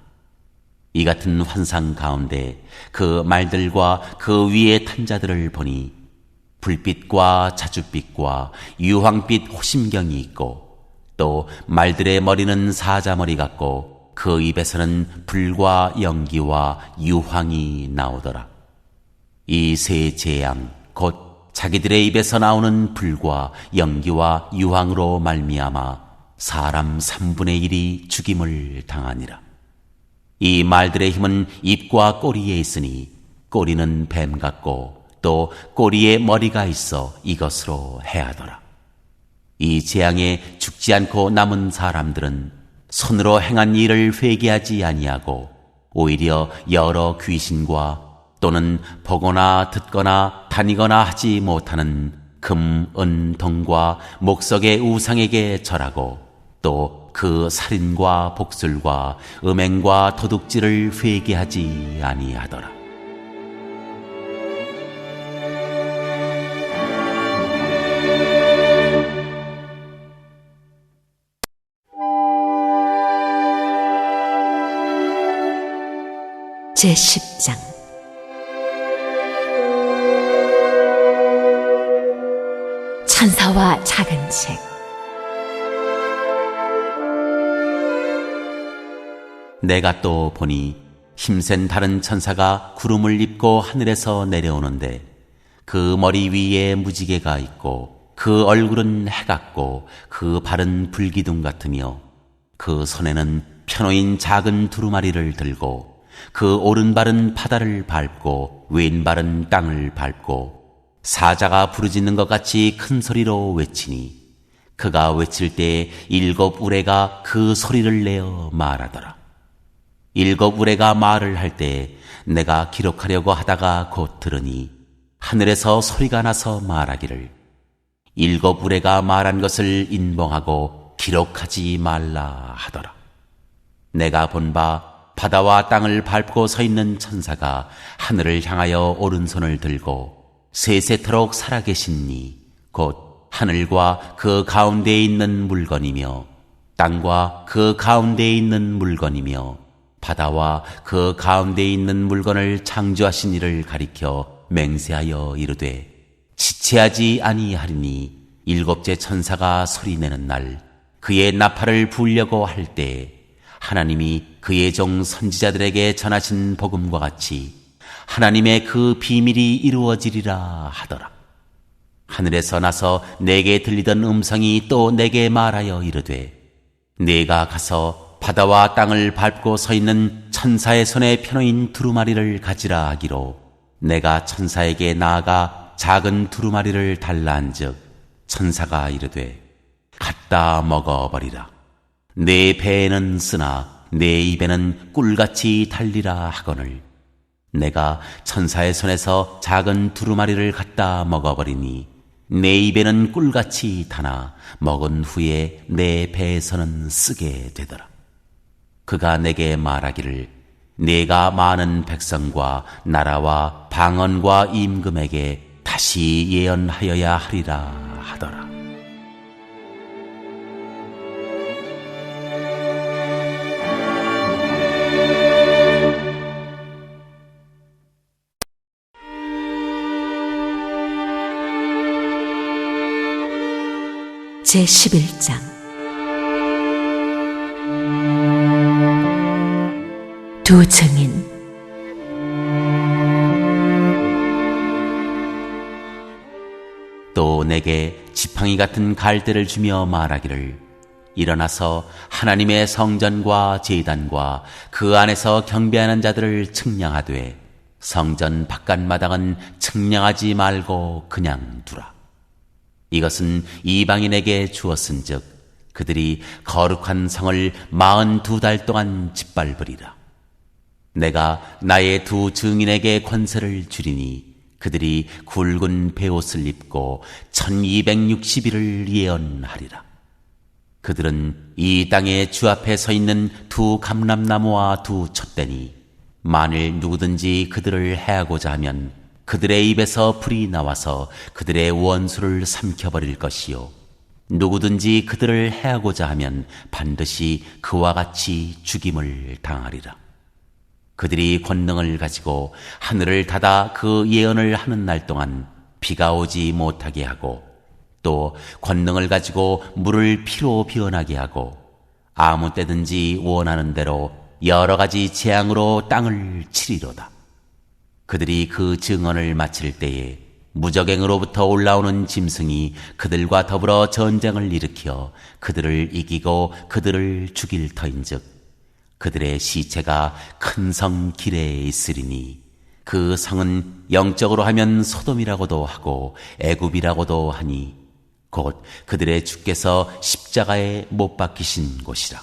Speaker 1: 이 같은 환상 가운데 그 말들과 그 위에 탄 자들을 보니 불빛과 자줏빛과 유황빛 호심경이 있고 또 말들의 머리는 사자머리 같고 그 입에서는 불과 연기와 유황이 나오더라. 이 세 재앙 곧 자기들의 입에서 나오는 불과 연기와 유황으로 말미암아 사람 3분의 1이 죽임을 당하니라. 이 말들의 힘은 입과 꼬리에 있으니 꼬리는 뱀 같고 또 꼬리에 머리가 있어 이것으로 해하더라. 이 재앙에 죽지 않고 남은 사람들은 손으로 행한 일을 회개하지 아니하고 오히려 여러 귀신과 또는 보거나 듣거나 다니거나 하지 못하는 금, 은, 동과 목석의 우상에게 절하고 또 그 살인과 복술과 음행과 도둑질을 회개하지 아니하더라.
Speaker 2: 제10장 천사와 작은 책.
Speaker 1: 내가 또 보니 힘센 다른 천사가 구름을 입고 하늘에서 내려오는데 그 머리 위에 무지개가 있고 그 얼굴은 해 같고 그 발은 불기둥 같으며 그 손에는 편호인 작은 두루마리를 들고 그 오른발은 바다를 밟고 왼발은 땅을 밟고 사자가 부르짖는 것 같이 큰 소리로 외치니 그가 외칠 때 7 우레가 그 소리를 내어 말하더라. 7 우레가 말을 할 때 내가 기록하려고 하다가 곧 들으니 하늘에서 소리가 나서 말하기를 7 우레가 말한 것을 인봉하고 기록하지 말라 하더라. 내가 본 바 바다와 땅을 밟고 서 있는 천사가 하늘을 향하여 오른손을 들고 세세토록 살아계신 이 곧 하늘과 그 가운데에 있는 물건이며 땅과 그 가운데에 있는 물건이며 바다와 그 가운데에 있는 물건을 창조하신 이를 가리켜 맹세하여 이르되 지체하지 아니하리니 7째 천사가 소리내는 날 그의 나팔을 불려고 할 때 하나님이 그의 종 선지자들에게 전하신 복음과 같이 하나님의 그 비밀이 이루어지리라 하더라. 하늘에서 나서 내게 들리던 음성이 또 내게 말하여 이르되 네가 가서 바다와 땅을 밟고 서 있는 천사의 손에 편호인 두루마리를 가지라 하기로 내가 천사에게 나아가 작은 두루마리를 달라 한즉 천사가 이르되 갖다 먹어버리라. 내 배에는 쓰나 내 입에는 꿀같이 달리라 하거늘 내가 천사의 손에서 작은 두루마리를 갖다 먹어버리니 내 입에는 꿀같이 타나 먹은 후에 내 배에서는 쓰게 되더라. 그가 내게 말하기를 네가 많은 백성과 나라와 방언과 임금에게 다시 예언하여야 하리라 하더라.
Speaker 2: 제11장 두 증인.
Speaker 1: 또 내게 지팡이 같은 갈대를 주며 말하기를 일어나서 하나님의 성전과 제단과 그 안에서 경배하는 자들을 측량하되 성전 바깥마당은 측량하지 말고 그냥 두라. 이것은 이방인에게 주었은즉 그들이 거룩한 성을 42달 동안 짓밟으리라. 내가 나의 두 증인에게 권세를 주리니 그들이 굵은 베옷을 입고 1260일을 예언하리라. 그들은 이 땅의 주 앞에 서 있는 두 감람나무와 두 촛대니 만일 누구든지 그들을 해하고자 하면 그들의 입에서 불이 나와서 그들의 원수를 삼켜버릴 것이요 누구든지 그들을 해하고자 하면 반드시 그와 같이 죽임을 당하리라. 그들이 권능을 가지고 하늘을 닫아 그 예언을 하는 날 동안 비가 오지 못하게 하고 또 권능을 가지고 물을 피로 변하게 하고 아무 때든지 원하는 대로 여러 가지 재앙으로 땅을 치리로다. 그들이 그 증언을 마칠 때에 무적행으로부터 올라오는 짐승이 그들과 더불어 전쟁을 일으켜 그들을 이기고 그들을 죽일 터인즉 그들의 시체가 큰 성 길에 있으리니 그 성은 영적으로 하면 소돔이라고도 하고 애굽이라고도 하니 곧 그들의 주께서 십자가에 못 박히신 곳이라.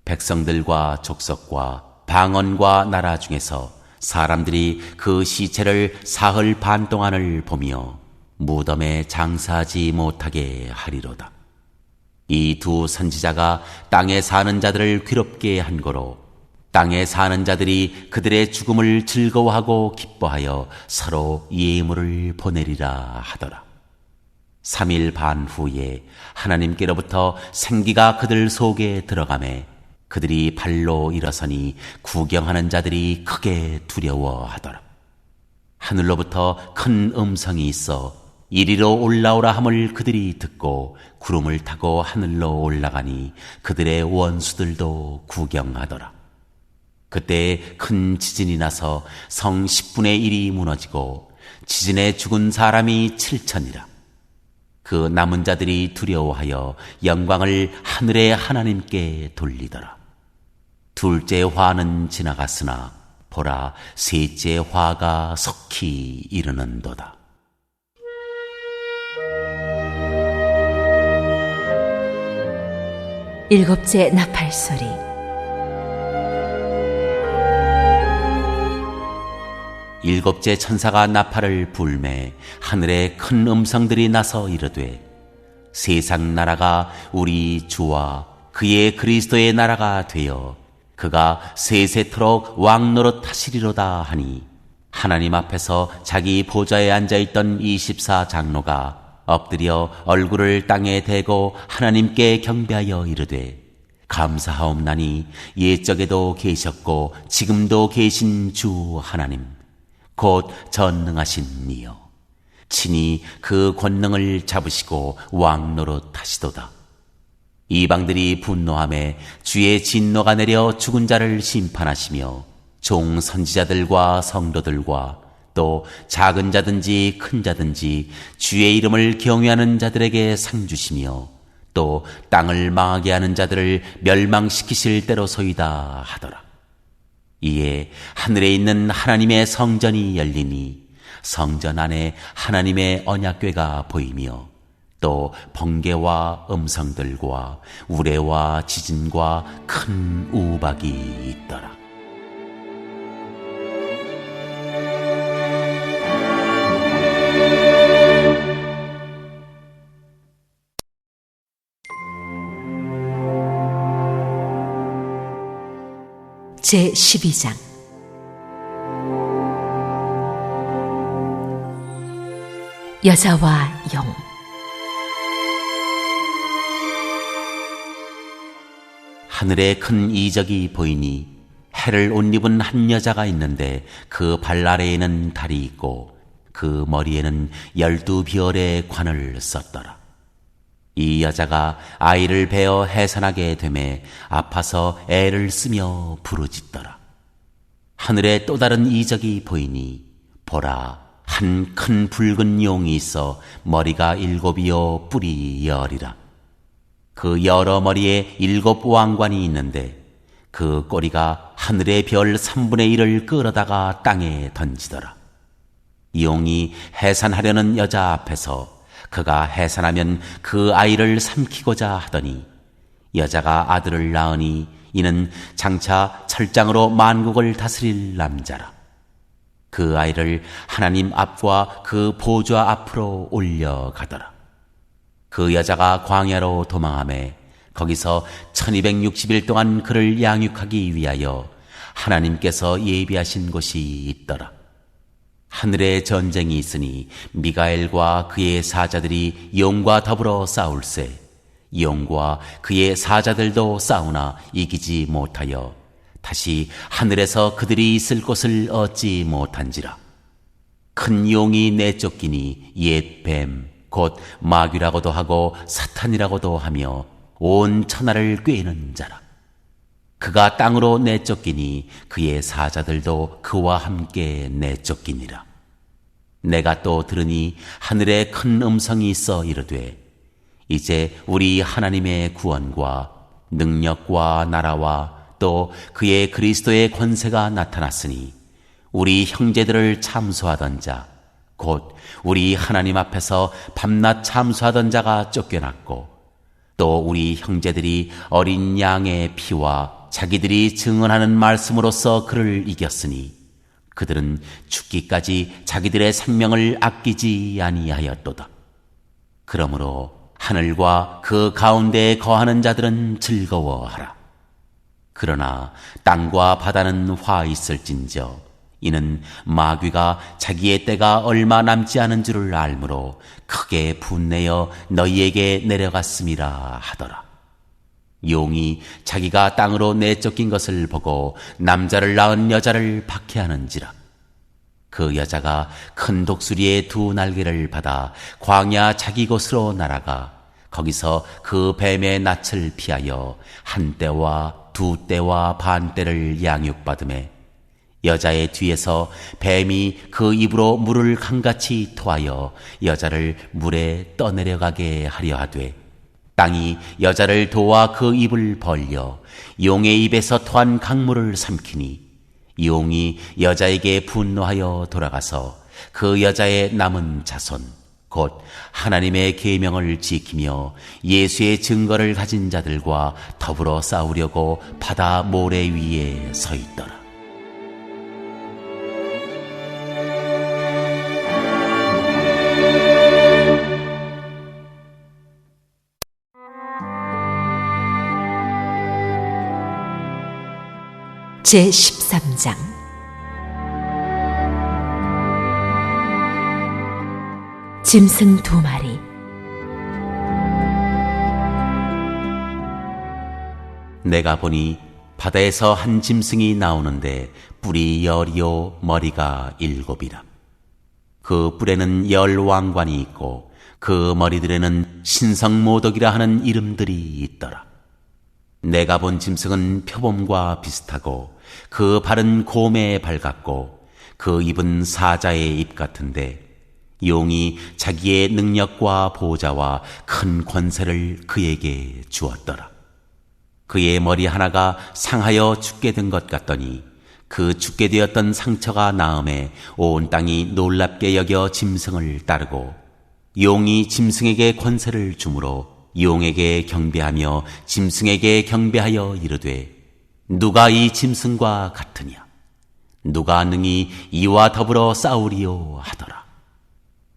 Speaker 1: 백성들과 족속과 방언과 나라 중에서 사람들이 그 시체를 사흘 반 동안을 보며 무덤에 장사하지 못하게 하리로다. 이 두 선지자가 땅에 사는 자들을 괴롭게 한 거로 땅에 사는 자들이 그들의 죽음을 즐거워하고 기뻐하여 서로 예물을 보내리라 하더라. 3일 반 후에 하나님께로부터 생기가 그들 속에 들어가매 그들이 발로 일어서니 구경하는 자들이 크게 두려워하더라. 하늘로부터 큰 음성이 있어 이리로 올라오라 함을 그들이 듣고 구름을 타고 하늘로 올라가니 그들의 원수들도 구경하더라. 그때 큰 지진이 나서 성 10분의 1이 무너지고 지진에 죽은 사람이 7천이라. 그 남은 자들이 두려워하여 영광을 하늘의 하나님께 돌리더라. 둘째 화는 지나갔으나 보라 셋째 화가 속히 이르는도다.
Speaker 2: 일곱째 나팔소리.
Speaker 1: 일곱째 천사가 나팔을 불매 하늘에 큰 음성들이 나서 이르되 세상 나라가 우리 주와 그의 그리스도의 나라가 되어 그가 세세토록 왕노릇 하시리로다 하니 하나님 앞에서 자기 보좌에 앉아있던 24장로가 엎드려 얼굴을 땅에 대고 하나님께 경배하여 이르되 감사하옵나니 옛적에도 계셨고 지금도 계신 주 하나님 곧 전능하신 이여 친히 그 권능을 잡으시고 왕노릇 하시도다. 이방들이 분노하매 주의 진노가 내려 죽은 자를 심판하시며 종 선지자들과 성도들과 또 작은 자든지 큰 자든지 주의 이름을 경외하는 자들에게 상 주시며 또 땅을 망하게 하는 자들을 멸망시키실 때로소이다 하더라. 이에 하늘에 있는 하나님의 성전이 열리니 성전 안에 하나님의 언약궤가 보이며 또 번개와 음성들과 우레와 지진과 큰 우박이 있더라.
Speaker 2: 제12장 여자와 용.
Speaker 1: 하늘에 큰 이적이 보이니 해를 옷 입은 한 여자가 있는데 그 발 아래에는 달이 있고 그 머리에는 12별의 관을 썼더라. 이 여자가 아이를 베어 해산하게 되매 아파서 애를 쓰며 부르짖더라. 하늘에 또 다른 이적이 보이니 보라, 한 큰 붉은 용이 있어 머리가 7이요 뿔이 10이라. 그 여러 머리에 7 왕관이 있는데 그 꼬리가 하늘의 별 3분의 1을 끌어다가 땅에 던지더라. 용이 해산하려는 여자 앞에서 그가 해산하면 그 아이를 삼키고자 하더니 여자가 아들을 낳으니 이는 장차 철장으로 만국을 다스릴 남자라. 그 아이를 하나님 앞과 그 보좌 앞으로 올려가더라. 그 여자가 광야로 도망하매 거기서 1260일 동안 그를 양육하기 위하여 하나님께서 예비하신 곳이 있더라. 하늘에 전쟁이 있으니 미가엘과 그의 사자들이 용과 더불어 싸울세 용과 그의 사자들도 싸우나 이기지 못하여 다시 하늘에서 그들이 있을 곳을 얻지 못한지라. 큰 용이 내쫓기니 옛 뱀 곧 마귀라고도 하고 사탄이라고도 하며 온 천하를 꿰는 자라. 그가 땅으로 내쫓기니 그의 사자들도 그와 함께 내쫓기니라. 내가 또 들으니 하늘에 큰 음성이 있어 이르되 이제 우리 하나님의 구원과 능력과 나라와 또 그의 그리스도의 권세가 나타났으니 우리 형제들을 참소하던 자 곧 우리 하나님 앞에서 밤낮 참소하던 자가 쫓겨났고 또 우리 형제들이 어린 양의 피와 자기들이 증언하는 말씀으로써 그를 이겼으니 그들은 죽기까지 자기들의 생명을 아끼지 아니하였도다. 그러므로 하늘과 그 가운데에 거하는 자들은 즐거워하라. 그러나 땅과 바다는 화 있을진저 이는 마귀가 자기의 때가 얼마 남지 않은 줄을 알므로 크게 분내어 너희에게 내려갔음이라 하더라. 용이 자기가 땅으로 내쫓긴 것을 보고 남자를 낳은 여자를 박해하는지라. 그 여자가 큰 독수리의 2 날개를 받아 광야 자기 곳으로 날아가 거기서 그 뱀의 낯을 피하여 1때와 2때와 반 때를 양육받으매 여자의 뒤에서 뱀이 그 입으로 물을 강같이 토하여 여자를 물에 떠내려가게 하려 하되 땅이 여자를 도와 그 입을 벌려 용의 입에서 토한 강물을 삼키니 용이 여자에게 분노하여 돌아가서 그 여자의 남은 자손 곧 하나님의 계명을 지키며 예수의 증거를 가진 자들과 더불어 싸우려고 바다 모래 위에 서 있더라.
Speaker 2: 제13장 짐승 2마리.
Speaker 1: 내가 보니 바다에서 한 짐승이 나오는데 뿔이 10이요 머리가 7이라. 그 뿔에는 10 왕관이 있고 그 머리들에는 신성모독이라 하는 이름들이 있더라. 내가 본 짐승은 표범과 비슷하고 그 발은 곰의 발 같고 그 입은 사자의 입 같은데 용이 자기의 능력과 보좌와 큰 권세를 그에게 주었더라. 그의 머리 하나가 상하여 죽게 된 것 같더니 그 죽게 되었던 상처가 나음에 온 땅이 놀랍게 여겨 짐승을 따르고 용이 짐승에게 권세를 주므로 용에게 경배하며 짐승에게 경배하여 이르되 누가 이 짐승과 같으냐? 누가 능히 이와 더불어 싸우리요 하더라.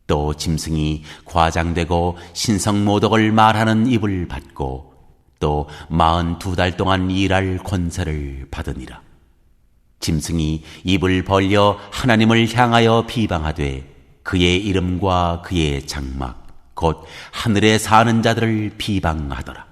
Speaker 1: 또 짐승이 과장되고 신성모독을 말하는 입을 받고 또 42달 동안 일할 권세를 받으니라. 짐승이 입을 벌려 하나님을 향하여 비방하되 그의 이름과 그의 장막 곧 하늘에 사는 자들을 비방하더라.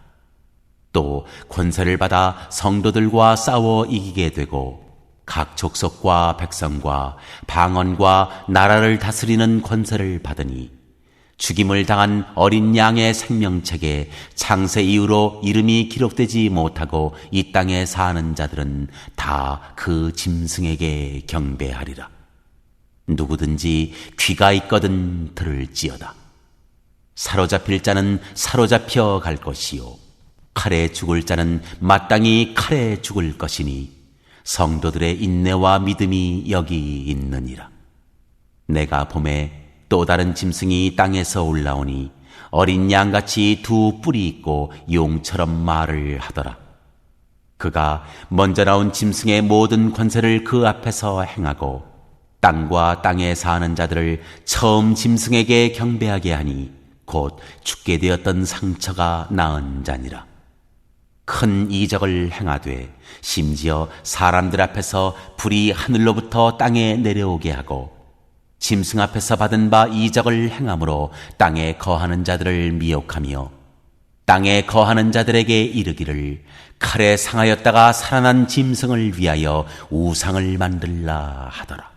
Speaker 1: 또 권세를 받아 성도들과 싸워 이기게 되고 각 족속과 백성과 방언과 나라를 다스리는 권세를 받으니 죽임을 당한 어린 양의 생명책에 창세 이후로 이름이 기록되지 못하고 이 땅에 사는 자들은 다 그 짐승에게 경배하리라. 누구든지 귀가 있거든 들을지어다. 사로잡힐 자는 사로잡혀 갈 것이요 칼에 죽을 자는 마땅히 칼에 죽을 것이니 성도들의 인내와 믿음이 여기 있느니라. 내가 봄에 또 다른 짐승이 땅에서 올라오니 어린 양같이 두 뿔이 있고 용처럼 말을 하더라. 그가 먼저 나온 짐승의 모든 권세를 그 앞에서 행하고 땅과 땅에 사는 자들을 처음 짐승에게 경배하게 하니 곧 죽게 되었던 상처가 나은 자니라. 큰 이적을 행하되 심지어 사람들 앞에서 불이 하늘로부터 땅에 내려오게 하고 짐승 앞에서 받은 바 이적을 행함으로 땅에 거하는 자들을 미혹하며 땅에 거하는 자들에게 이르기를 칼에 상하였다가 살아난 짐승을 위하여 우상을 만들라 하더라.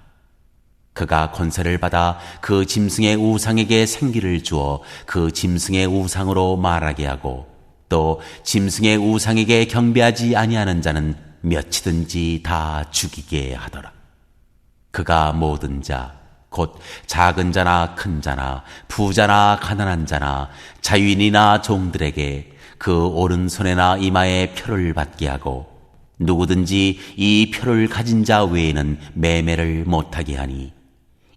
Speaker 1: 그가 권세를 받아 그 짐승의 우상에게 생기를 주어 그 짐승의 우상으로 말하게 하고 또 짐승의 우상에게 경배하지 아니하는 자는 몇이든지 다 죽이게 하더라. 그가 모든 자 곧 작은 자나 큰 자나 부자나 가난한 자나 자유인이나 종들에게 그 오른손에나 이마에 표를 받게 하고 누구든지 이 표를 가진 자 외에는 매매를 못하게 하니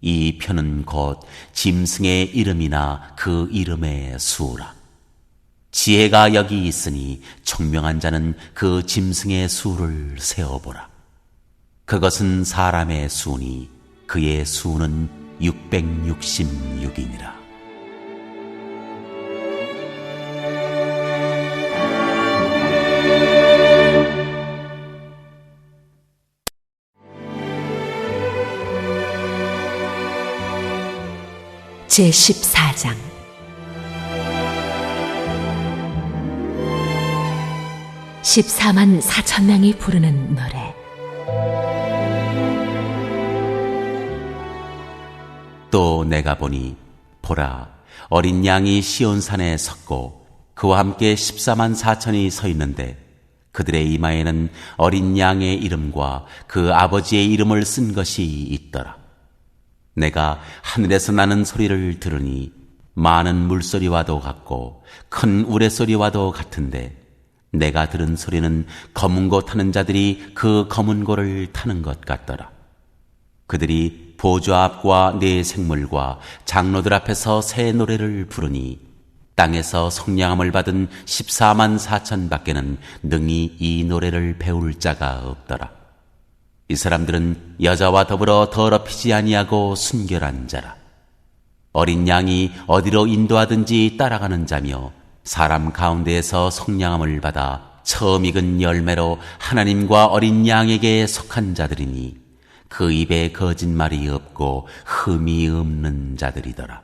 Speaker 1: 이 표는 곧 짐승의 이름이나 그 이름의 수라. 지혜가 여기 있으니 총명한 자는 그 짐승의 수를 세어보라. 그것은 사람의 수니 그의 수는 666이니라.
Speaker 2: 제14장 (14만 4천 명이) 부르는 노래.
Speaker 1: 또 내가 보니 보라 어린 양이 시온산에 섰고 그와 함께 14만 4천이 서 있는데 그들의 이마에는 어린 양의 이름과 그 아버지의 이름을 쓴 것이 있더라. 내가 하늘에서 나는 소리를 들으니 많은 물소리와도 같고 큰 우레소리와도 같은데 내가 들은 소리는 검은 고 타는 자들이 그 검은 고를 타는 것 같더라. 그들이 보좌 앞과 네 생물과 장로들 앞에서 새 노래를 부르니 땅에서 성량함을 받은 14만 4천 밖에는 능히 이 노래를 배울 자가 없더라. 이 사람들은 여자와 더불어 더럽히지 아니하고 순결한 자라. 어린 양이 어디로 인도하든지 따라가는 자며 사람 가운데에서 성량함을 받아 처음 익은 열매로 하나님과 어린 양에게 속한 자들이니 그 입에 거짓말이 없고 흠이 없는 자들이더라.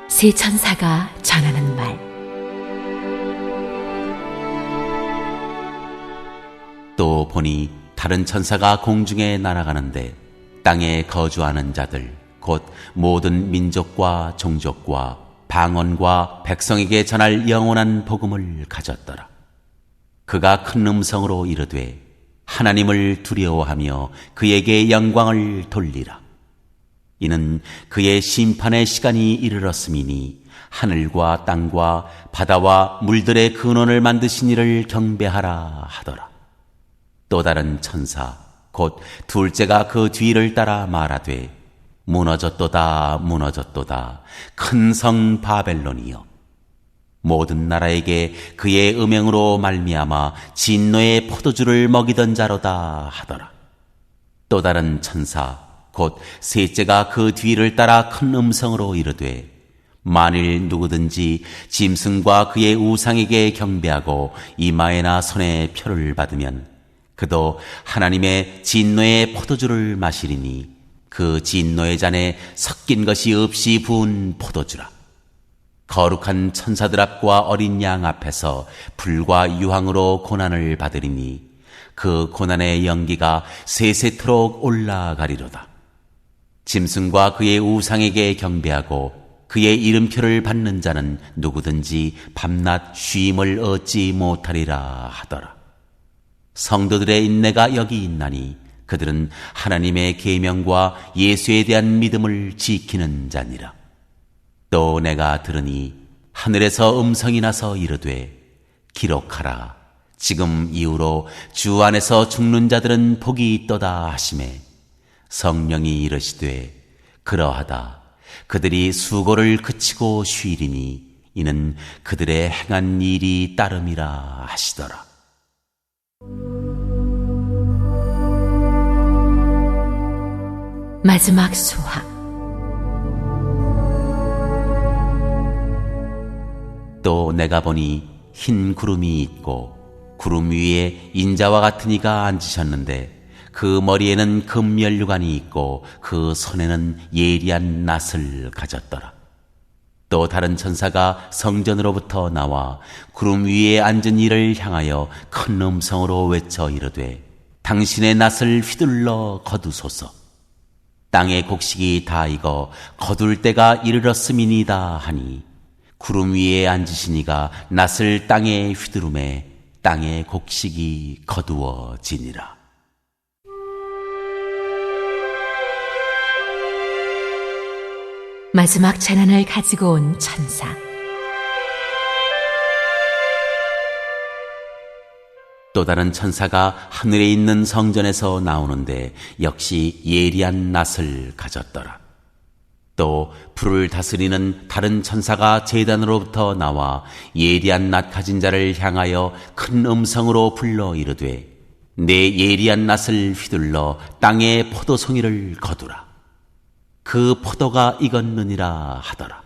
Speaker 2: 세 천사가 전하는 말.
Speaker 1: 또 보니 다른 천사가 공중에 날아가는데 땅에 거주하는 자들 곧 모든 민족과 종족과 방언과 백성에게 전할 영원한 복음을 가졌더라. 그가 큰 음성으로 이르되 하나님을 두려워하며 그에게 영광을 돌리라. 이는 그의 심판의 시간이 이르렀음이니 하늘과 땅과 바다와 물들의 근원을 만드신 이를 경배하라 하더라. 또 다른 천사 곧 둘째가 그 뒤를 따라 말하되 무너졌도다 무너졌도다 큰 성 바벨론이여 모든 나라에게 그의 음행으로 말미암아 진노의 포도주를 먹이던 자로다 하더라. 또 다른 천사 곧 셋째가 그 뒤를 따라 큰 음성으로 이르되 만일 누구든지 짐승과 그의 우상에게 경배하고 이마에나 손에 표를 받으면 그도 하나님의 진노의 포도주를 마시리니 그 진노의 잔에 섞인 것이 없이 부은 포도주라. 거룩한 천사들 앞과 어린 양 앞에서 불과 유황으로 고난을 받으리니 그 고난의 연기가 세세토록 올라가리로다. 짐승과 그의 우상에게 경배하고 그의 이름표를 받는 자는 누구든지 밤낮 쉼을 얻지 못하리라 하더라. 성도들의 인내가 여기 있나니 그들은 하나님의 계명과 예수에 대한 믿음을 지키는 자니라. 또 내가 들으니 하늘에서 음성이 나서 이르되 기록하라. 지금 이후로 주 안에서 죽는 자들은 복이 있도다 하시매 성령이 이르시되 그러하다. 그들이 수고를 그치고 쉬리니 이는 그들의 행한 일이 따름이라 하시더라.
Speaker 2: 마지막 수화.
Speaker 1: 또 내가 보니 흰 구름이 있고 구름 위에 인자와 같은 이가 앉으셨는데 그 머리에는 금면류관이 있고 그 손에는 예리한 낫을 가졌더라. 또 다른 천사가 성전으로부터 나와 구름 위에 앉은 이를 향하여 큰 음성으로 외쳐 이르되 당신의 낫을 휘둘러 거두소서. 땅의 곡식이 다 익어 거둘 때가 이르렀음이니이다 하니 구름 위에 앉으시니가 낫을 땅에 휘두르매 땅의 곡식이 거두어지니라.
Speaker 2: 마지막 재난을 가지고 온 천사.
Speaker 1: 또 다른 천사가 하늘에 있는 성전에서 나오는데 역시 예리한 낫을 가졌더라. 또 불을 다스리는 다른 천사가 제단으로부터 나와 예리한 낫 가진 자를 향하여 큰 음성으로 불러 이르되 내 예리한 낫을 휘둘러 땅의 포도송이를 거두라. 그 포도가 익었느니라 하더라.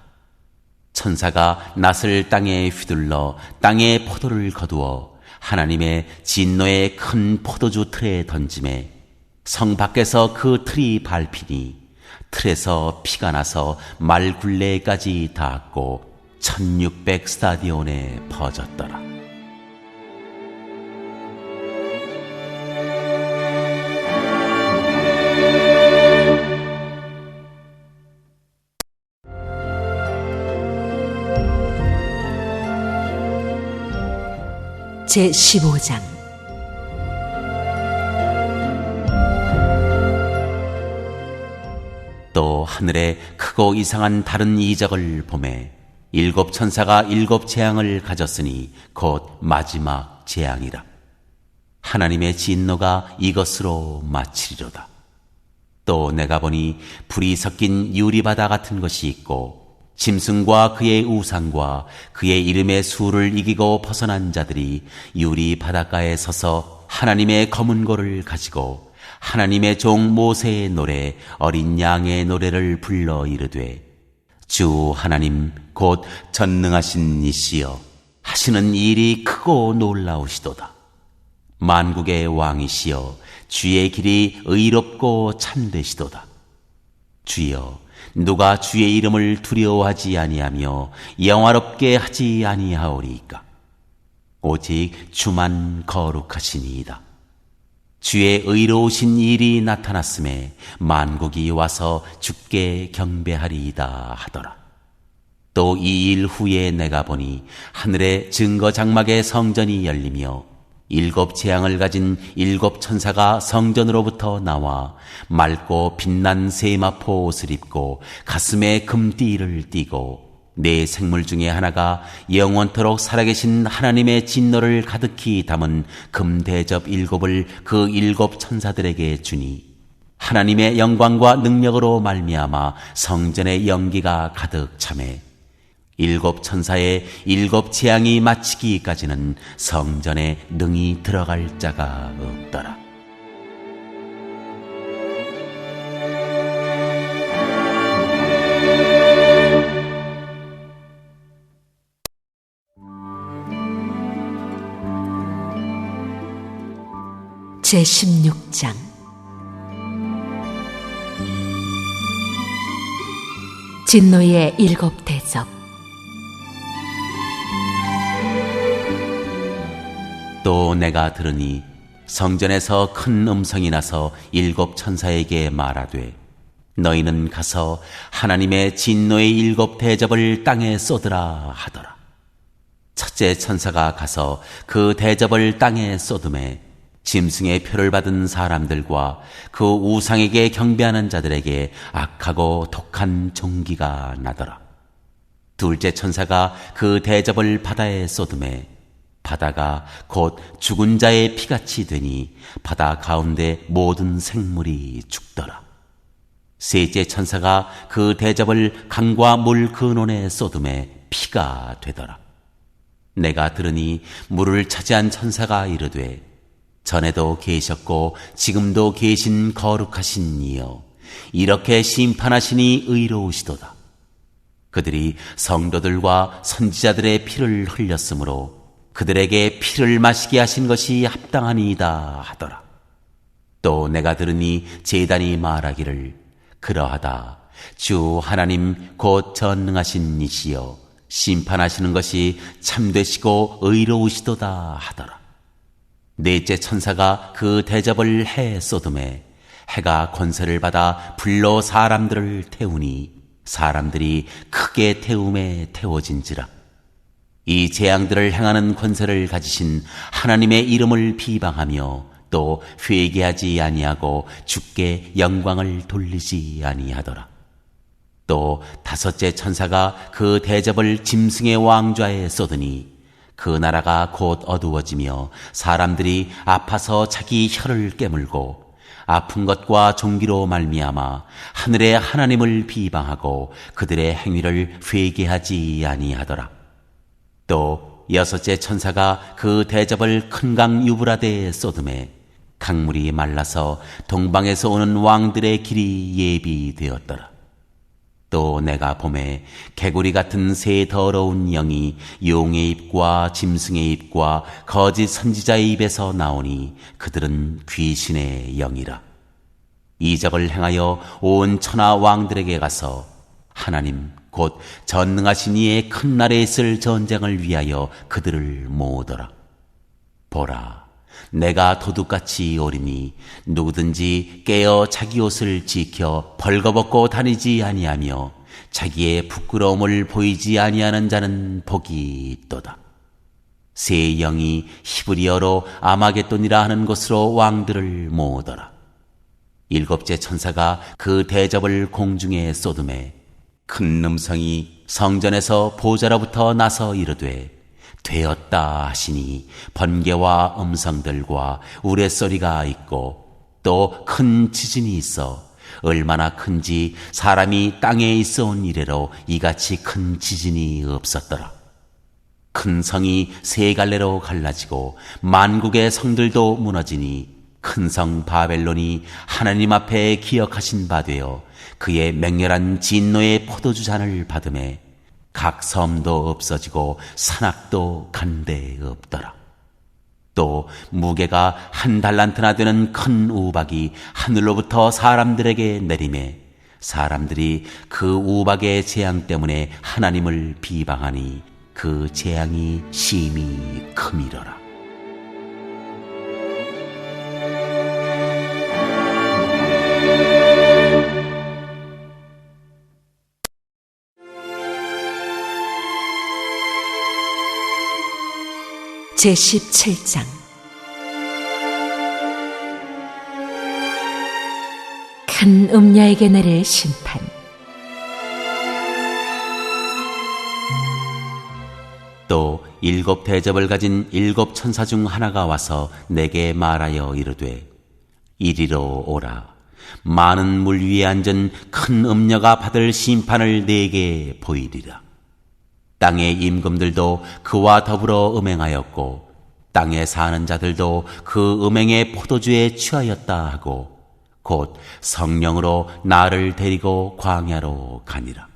Speaker 1: 천사가 낫을 땅에 휘둘러 땅의 포도를 거두어 하나님의 진노의 큰 포도주 틀에 던짐에 성 밖에서 그 틀이 밟히니 틀에서 피가 나서 말 굴레까지 닿았고 1600 스타디온에 퍼졌더라.
Speaker 2: 제15장.
Speaker 1: 또 하늘에 크고 이상한 다른 이적을 보매 7 천사가 7 재앙을 가졌으니 곧 마지막 재앙이라. 하나님의 진노가 이것으로 마치리로다. 또 내가 보니 불이 섞인 유리바다 같은 것이 있고 짐승과 그의 우상과 그의 이름의 수를 이기고 벗어난 자들이 유리 바닷가에 서서 하나님의 검은 고를 가지고 하나님의 종 모세의 노래 어린 양의 노래를 불러 이르되 주 하나님 곧 전능하신 이시여 하시는 일이 크고 놀라우시도다. 만국의 왕이시여 주의 길이 의롭고 참되시도다. 주여 누가 주의 이름을 두려워하지 아니하며 영화롭게 하지 아니하오리이까. 오직 주만 거룩하시니이다. 주의 의로우신 일이 나타났음에 만국이 와서 주께 경배하리이다 하더라. 또 이 일 후에 내가 보니 하늘의 증거 장막의 성전이 열리며 7 재앙을 가진 7 천사가 성전으로부터 나와 맑고 빛난 세마포 옷을 입고 가슴에 금띠를 띠고 네 생물 중에 하나가 영원토록 살아계신 하나님의 진노를 가득히 담은 금대접 7을 그 7 천사들에게 주니 하나님의 영광과 능력으로 말미암아 성전의 연기가 가득 차매 7 천사의 7 재앙이 마치기까지는 성전에 능히 들어갈 자가 없더라.
Speaker 2: 제16장. 진노의 7 대접.
Speaker 1: 또 내가 들으니 성전에서 큰 음성이 나서 일곱 천사에게 말하되 너희는 가서 하나님의 진노의 일곱 대접을 땅에 쏟으라 하더라. 첫째 천사가 가서 그 대접을 땅에 쏟음에 짐승의 표를 받은 사람들과 그 우상에게 경배하는 자들에게 악하고 독한 종기가 나더라. 둘째 천사가 그 대접을 바다에 쏟음에 바다가 곧 죽은 자의 피같이 되니 바다 가운데 모든 생물이 죽더라. 셋째 천사가 그 대접을 강과 물 근원에 쏟음에 피가 되더라. 내가 들으니 물을 차지한 천사가 이르되 전에도 계셨고 지금도 계신 거룩하신 이여 이렇게 심판하시니 의로우시도다. 그들이 성도들과 선지자들의 피를 흘렸으므로 그들에게 피를 마시게 하신 것이 합당하니이다 하더라. 또 내가 들으니 제단이 말하기를 그러하다. 주 하나님 곧 전능하신 이시여 심판하시는 것이 참되시고 의로우시도다 하더라. 넷째 천사가 그 대접을 해 쏟음에 해가 권세를 받아 불로 사람들을 태우니 사람들이 크게 태움에 태워진지라. 이 재앙들을 행하는 권세를 가지신 하나님의 이름을 비방하며 또 회개하지 아니하고 주께 영광을 돌리지 아니하더라. 또 다섯째 천사가 그 대접을 짐승의 왕좌에 쏟으니 그 나라가 곧 어두워지며 사람들이 아파서 자기 혀를 깨물고 아픈 것과 종기로 말미암아 하늘의 하나님을 비방하고 그들의 행위를 회개하지 아니하더라. 또 여섯째 천사가 그 대접을 큰 강 유브라데에 쏟음에 강물이 말라서 동방에서 오는 왕들의 길이 예비되었더라. 또 내가 봄에 개구리 같은 새 더러운 영이 용의 입과 짐승의 입과 거짓 선지자의 입에서 나오니 그들은 귀신의 영이라. 이적을 행하여 온 천하 왕들에게 가서 하나님 곧 전능하신 이의 큰 날에 있을 전쟁을 위하여 그들을 모으더라. 보라, 내가 도둑같이 오리니 누구든지 깨어 자기 옷을 지켜 벌거벗고 다니지 아니하며 자기의 부끄러움을 보이지 아니하는 자는 복이 있도다. 새 영이 히브리어로 아마겟돈이라 하는 곳으로 왕들을 모으더라. 일곱째 천사가 그 대접을 공중에 쏟음에 큰 음성이 성전에서 보좌로부터 나서 이르되 되었다 하시니 번개와 음성들과 우레소리가 있고 또 큰 지진이 있어 얼마나 큰지 사람이 땅에 있어 온 이래로 이같이 큰 지진이 없었더라. 큰 성이 세 갈래로 갈라지고 만국의 성들도 무너지니 큰 성 바벨론이 하나님 앞에 기억하신 바 되어 그의 맹렬한 진노의 포도주 잔을 받음에 각 섬도 없어지고 산악도 간데 없더라. 또 무게가 1달란트나 되는 큰 우박이 하늘로부터 사람들에게 내리매 사람들이 그 우박의 재앙 때문에 하나님을 비방하니 그 재앙이 심히 크미러라.
Speaker 2: 제17장 큰 음녀에게 내릴 심판.
Speaker 1: 또 일곱 대접을 가진 일곱 천사 중 하나가 와서 내게 말하여 이르되 이리로 오라. 많은 물 위에 앉은 큰 음녀가 받을 심판을 내게 보이리라. 땅의 임금들도 그와 더불어 음행하였고 땅에 사는 자들도 그 음행의 포도주에 취하였다 하고 곧 성령으로 나를 데리고 광야로 가니라.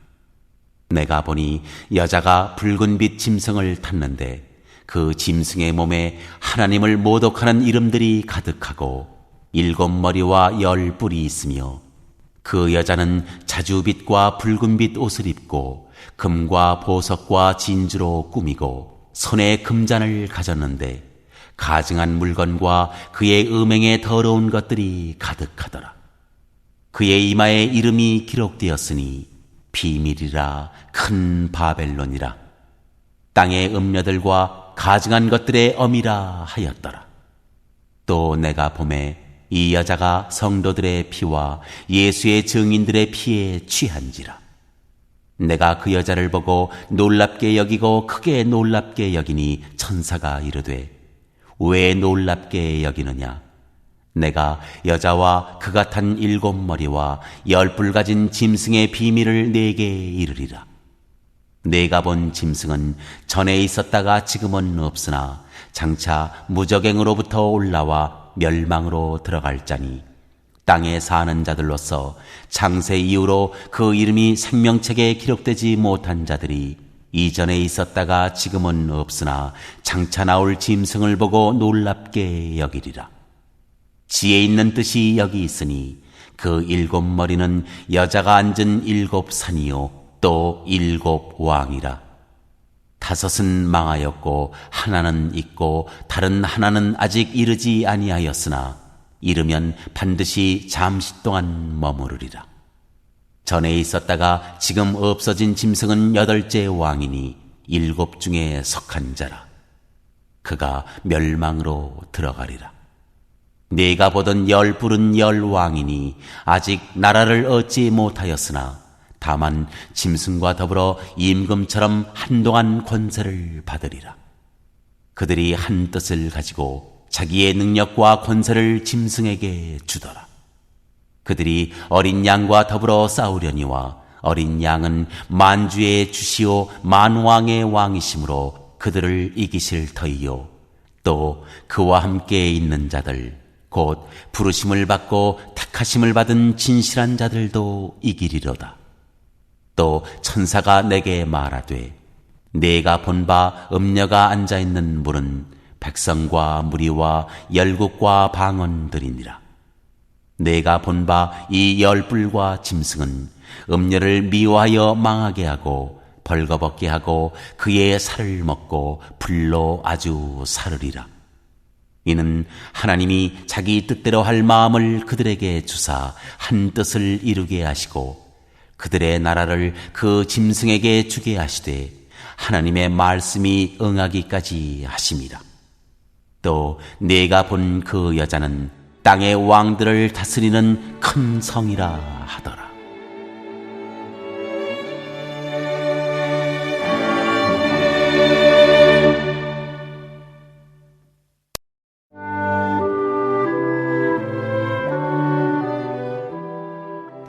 Speaker 1: 내가 보니 여자가 붉은 빛 짐승을 탔는데 그 짐승의 몸에 하나님을 모독하는 이름들이 가득하고 7머리와 10뿔이 있으며 그 여자는 자주빛과 붉은빛 옷을 입고 금과 보석과 진주로 꾸미고 손에 금잔을 가졌는데 가증한 물건과 그의 음행에 더러운 것들이 가득하더라. 그의 이마에 이름이 기록되었으니 비밀이라 큰 바벨론이라 땅의 음녀들과 가증한 것들의 어미라 하였더라. 또 내가 보매 이 여자가 성도들의 피와 예수의 증인들의 피에 취한지라. 내가 그 여자를 보고 놀랍게 여기고 크게 놀랍게 여기니 천사가 이르되 왜 놀랍게 여기느냐? 내가 여자와 그가 탄 7머리와 10뿔 가진 짐승의 비밀을 네게 이르리라. 내가 본 짐승은 전에 있었다가 지금은 없으나 장차 무저갱으로부터 올라와 멸망으로 들어갈 자니 땅에 사는 자들로서 창세 이후로 그 이름이 생명책에 기록되지 못한 자들이 이전에 있었다가 지금은 없으나 장차 나올 짐승을 보고 놀랍게 여기리라. 지혜 있는 뜻이 여기 있으니 그 7머리는 여자가 앉은 7산이요 또 7왕이라. 5은 망하였고 하나는 있고 다른 하나는 아직 이르지 아니하였으나 이르면 반드시 잠시 동안 머무르리라. 전에 있었다가 지금 없어진 짐승은 8째 왕이니 7 중에 속한 자라. 그가 멸망으로 들어가리라. 네가 보던 10뿔은 10왕이니 아직 나라를 얻지 못하였으나 다만 짐승과 더불어 임금처럼 한동안 권세를 받으리라. 그들이 한 뜻을 가지고 자기의 능력과 권세를 짐승에게 주더라. 그들이 어린 양과 더불어 싸우려니와 어린 양은 만주의 주시오 만왕의 왕이시므로 그들을 이기실 터이요 또 그와 함께 있는 자들 곧 부르심을 받고 택하심을 받은 진실한 자들도 이기리로다. 또 천사가 내게 말하되 내가 본 바 음녀가 앉아있는 물은 백성과 무리와 열국과 방언들이니라. 내가 본 바 이 10뿔과 짐승은 음녀를 미워하여 망하게 하고 벌거벗게 하고 그의 살을 먹고 불로 아주 사르리라. 이는 하나님이 자기 뜻대로 할 마음을 그들에게 주사 한 뜻을 이루게 하시고 그들의 나라를 그 짐승에게 주게 하시되 하나님의 말씀이 응하기까지 하심이라. 또 내가 본 그 여자는 땅의 왕들을 다스리는 큰 성이라 하더라.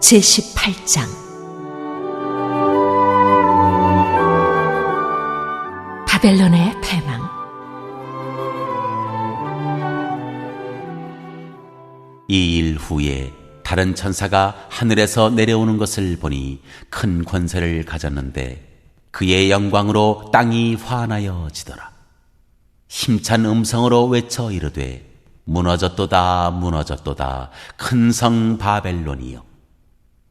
Speaker 2: 제18장 바벨론의 패망.
Speaker 1: 이 일 후에 다른 천사가 하늘에서 내려오는 것을 보니 큰 권세를 가졌는데 그의 영광으로 땅이 환하여지더라. 힘찬 음성으로 외쳐 이르되 무너졌도다 무너졌도다 큰 성 바벨론이여.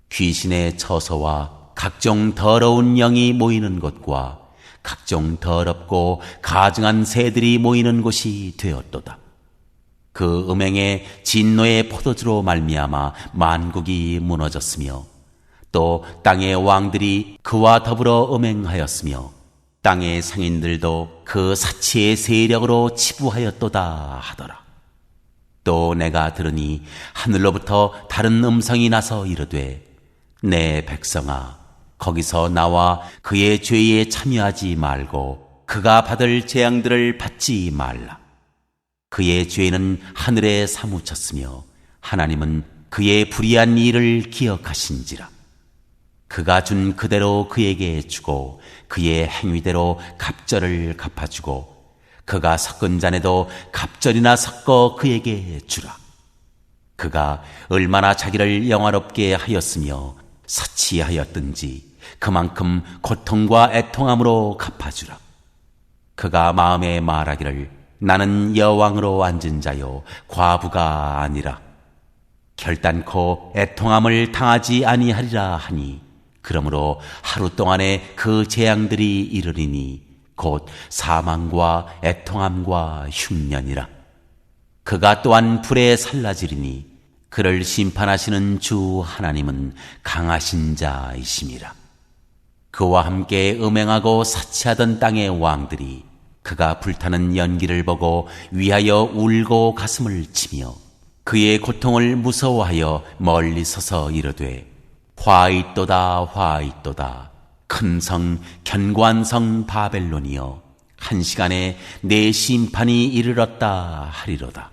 Speaker 1: 귀신의 처소와 각종 더러운 영이 모이는 곳과 각종 더럽고 가증한 새들이 모이는 곳이 되었도다. 그 음행에 진노의 포도주로 말미암아 만국이 무너졌으며 또 땅의 왕들이 그와 더불어 음행하였으며 땅의 상인들도 그 사치의 세력으로 치부하였도다 하더라. 또 내가 들으니 하늘로부터 다른 음성이 나서 이르되 내 백성아 거기서 나와 그의 죄에 참여하지 말고 그가 받을 재앙들을 받지 말라. 그의 죄는 하늘에 사무쳤으며 하나님은 그의 불의한 일을 기억하신지라. 그가 준 그대로 그에게 주고 그의 행위대로 갑절을 갚아주고 그가 섞은 잔에도 갑절이나 섞어 그에게 주라. 그가 얼마나 자기를 영화롭게 하였으며 사치하였든지 그만큼 고통과 애통함으로 갚아주라. 그가 마음에 말하기를 나는 여왕으로 앉은 자요 과부가 아니라 결단코 애통함을 당하지 아니하리라 하니 그러므로 하루 동안에 그 재앙들이 이르리니 곧 사망과 애통함과 흉년이라. 그가 또한 불에 살라지리니 그를 심판하시는 주 하나님은 강하신 자이심이라. 그와 함께 음행하고 사치하던 땅의 왕들이 그가 불타는 연기를 보고 위하여 울고 가슴을 치며 그의 고통을 무서워하여 멀리 서서 이르되, 화 있도다 화 있도다. 큰 성 견고한 성 바벨론이여, 한 시간에 내 심판이 이르렀다 하리로다.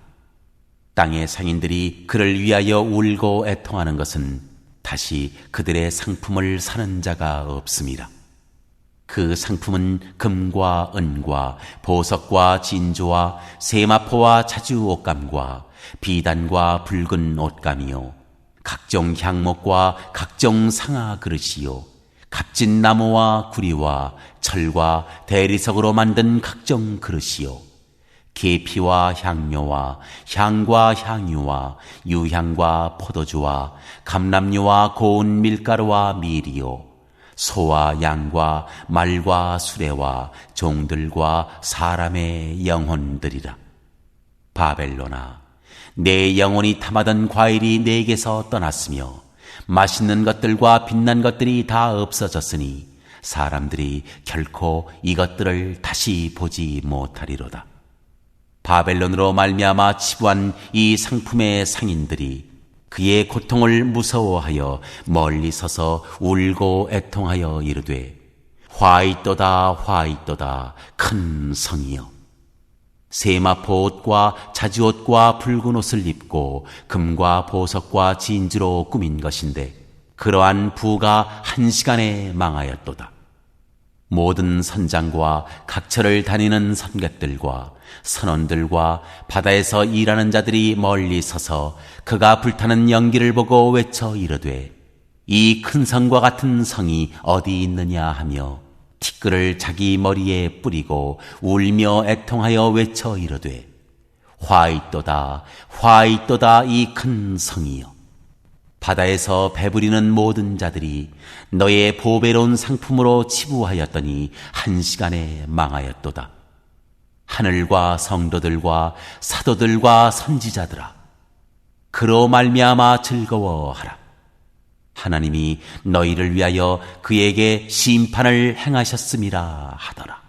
Speaker 1: 땅의 상인들이 그를 위하여 울고 애통하는 것은 다시 그들의 상품을 사는 자가 없음이라. 그 상품은 금과 은과 보석과 진주와 세마포와 자주 옷감과 비단과 붉은 옷감이요, 각종 향목과 각종 상아 그릇이요, 값진 나무와 구리와 철과 대리석으로 만든 각종 그릇이요, 계피와 향료와 향과 향유와 유향과 포도주와 감람류와 고운 밀가루와 밀이요, 소와 양과 말과 수레와 종들과 사람의 영혼들이라. 바벨론아, 내 영혼이 탐하던 과일이 내게서 떠났으며 맛있는 것들과 빛난 것들이 다 없어졌으니 사람들이 결코 이것들을 다시 보지 못하리로다. 바벨론으로 말미암아 치부한 이 상품의 상인들이 그의 고통을 무서워하여 멀리 서서 울고 애통하여 이르되, 화 있도다 화 있도다. 큰 성이여, 세마포 옷과 자주옷과 붉은 옷을 입고 금과 보석과 진주로 꾸민 것인데 그러한 부가 한 시간에 망하였도다. 모든 선장과 각처를 다니는 선객들과 선원들과 바다에서 일하는 자들이 멀리 서서 그가 불타는 연기를 보고 외쳐 이르되, 이 큰 성과 같은 성이 어디 있느냐 하며 티끌을 자기 머리에 뿌리고 울며 애통하여 외쳐 이르되, 화 있도다 화 있도다. 이 큰 성이여, 바다에서 배부리는 모든 자들이 너의 보배로운 상품으로 치부하였더니 한 시간에 망하였도다. 하늘과 성도들과 사도들과 선지자들아, 그로 말미암아 즐거워하라. 하나님이 너희를 위하여 그에게 심판을 행하셨음이라 하더라.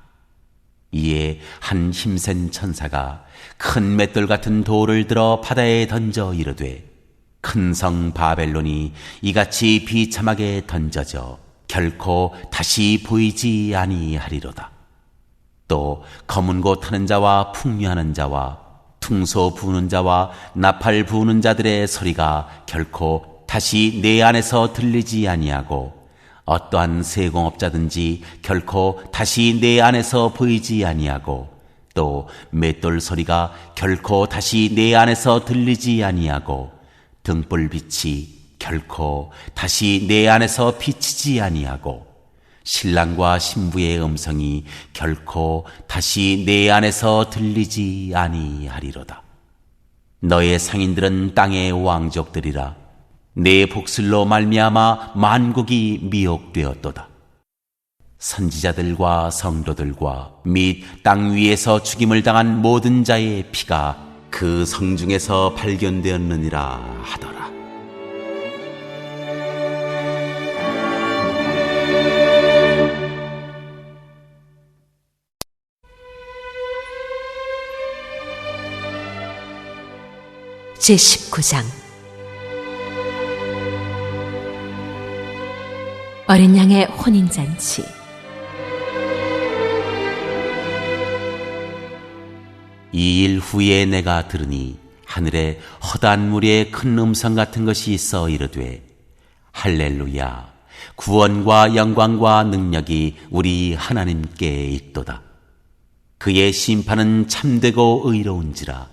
Speaker 1: 이에 한 힘센 천사가 큰 맷돌 같은 돌을 들어 바다에 던져 이르되, 큰 성 바벨론이 이같이 비참하게 던져져 결코 다시 보이지 아니하리로다. 또 검은 고 타는 자와 풍류하는 자와 퉁소 부는 자와 나팔 부는 자들의 소리가 결코 다시 내 안에서 들리지 아니하고, 어떠한 세공업자든지 결코 다시 내 안에서 보이지 아니하고, 또 맷돌 소리가 결코 다시 내 안에서 들리지 아니하고, 등불빛이 결코 다시 내 안에서 비치지 아니하고, 신랑과 신부의 음성이 결코 다시 내 안에서 들리지 아니하리로다. 너의 상인들은 땅의 왕족들이라. 내 복술로 말미암아 만국이 미혹되었도다. 선지자들과 성도들과 및 땅 위에서 죽임을 당한 모든 자의 피가 그 성 중에서 발견되었느니라 하더라.
Speaker 2: 제19장 어린 양의 혼인잔치.
Speaker 1: 이 일 후에 내가 들으니 하늘에 허다한 무리의 큰 음성 같은 것이 있어 이르되, 할렐루야, 구원과 영광과 능력이 우리 하나님께 있도다. 그의 심판은 참되고 의로운지라.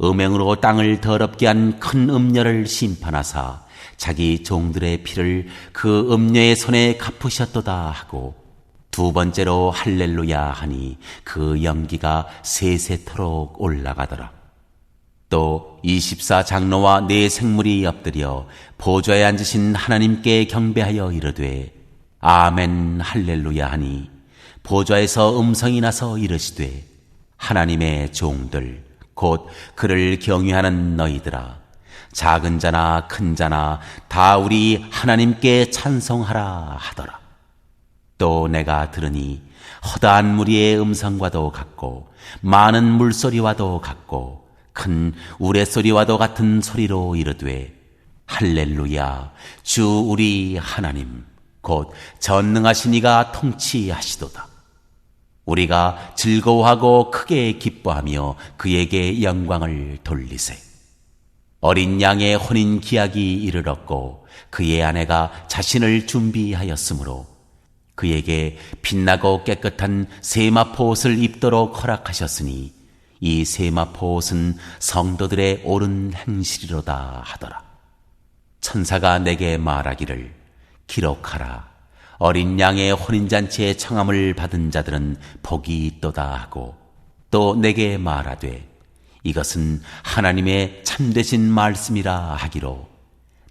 Speaker 1: 음행으로 땅을 더럽게 한 큰 음녀를 심판하사 자기 종들의 피를 그 음녀의 손에 갚으셨도다 하고, 두 번째로 할렐루야 하니 그 연기가 세세토록 올라가더라. 또 24장로와 네 생물이 엎드려 보좌에 앉으신 하나님께 경배하여 이르되, 아멘 할렐루야 하니 보좌에서 음성이 나서 이르시되 하나님의 종들 곧 그를 경외하는 너희들아 작은 자나 큰 자나 다 우리 하나님께 찬송하라 하더라. 또 내가 들으니 허다한 무리의 음성과도 같고 많은 물소리와도 같고 큰 우레소리와도 같은 소리로 이르되 할렐루야 주 우리 하나님 곧 전능하신 이가 통치하시도다. 우리가 즐거워하고 크게 기뻐하며 그에게 영광을 돌리세. 어린 양의 혼인 기약이 이르렀고 그의 아내가 자신을 준비하였으므로 그에게 빛나고 깨끗한 세마포 옷을 입도록 허락하셨으니 이 세마포 옷은 성도들의 옳은 행실이로다 하더라. 천사가 내게 말하기를 기록하라. 어린 양의 혼인잔치의 청함을 받은 자들은 복이 있도다 하고 또 내게 말하되 이것은 하나님의 참되신 말씀이라 하기로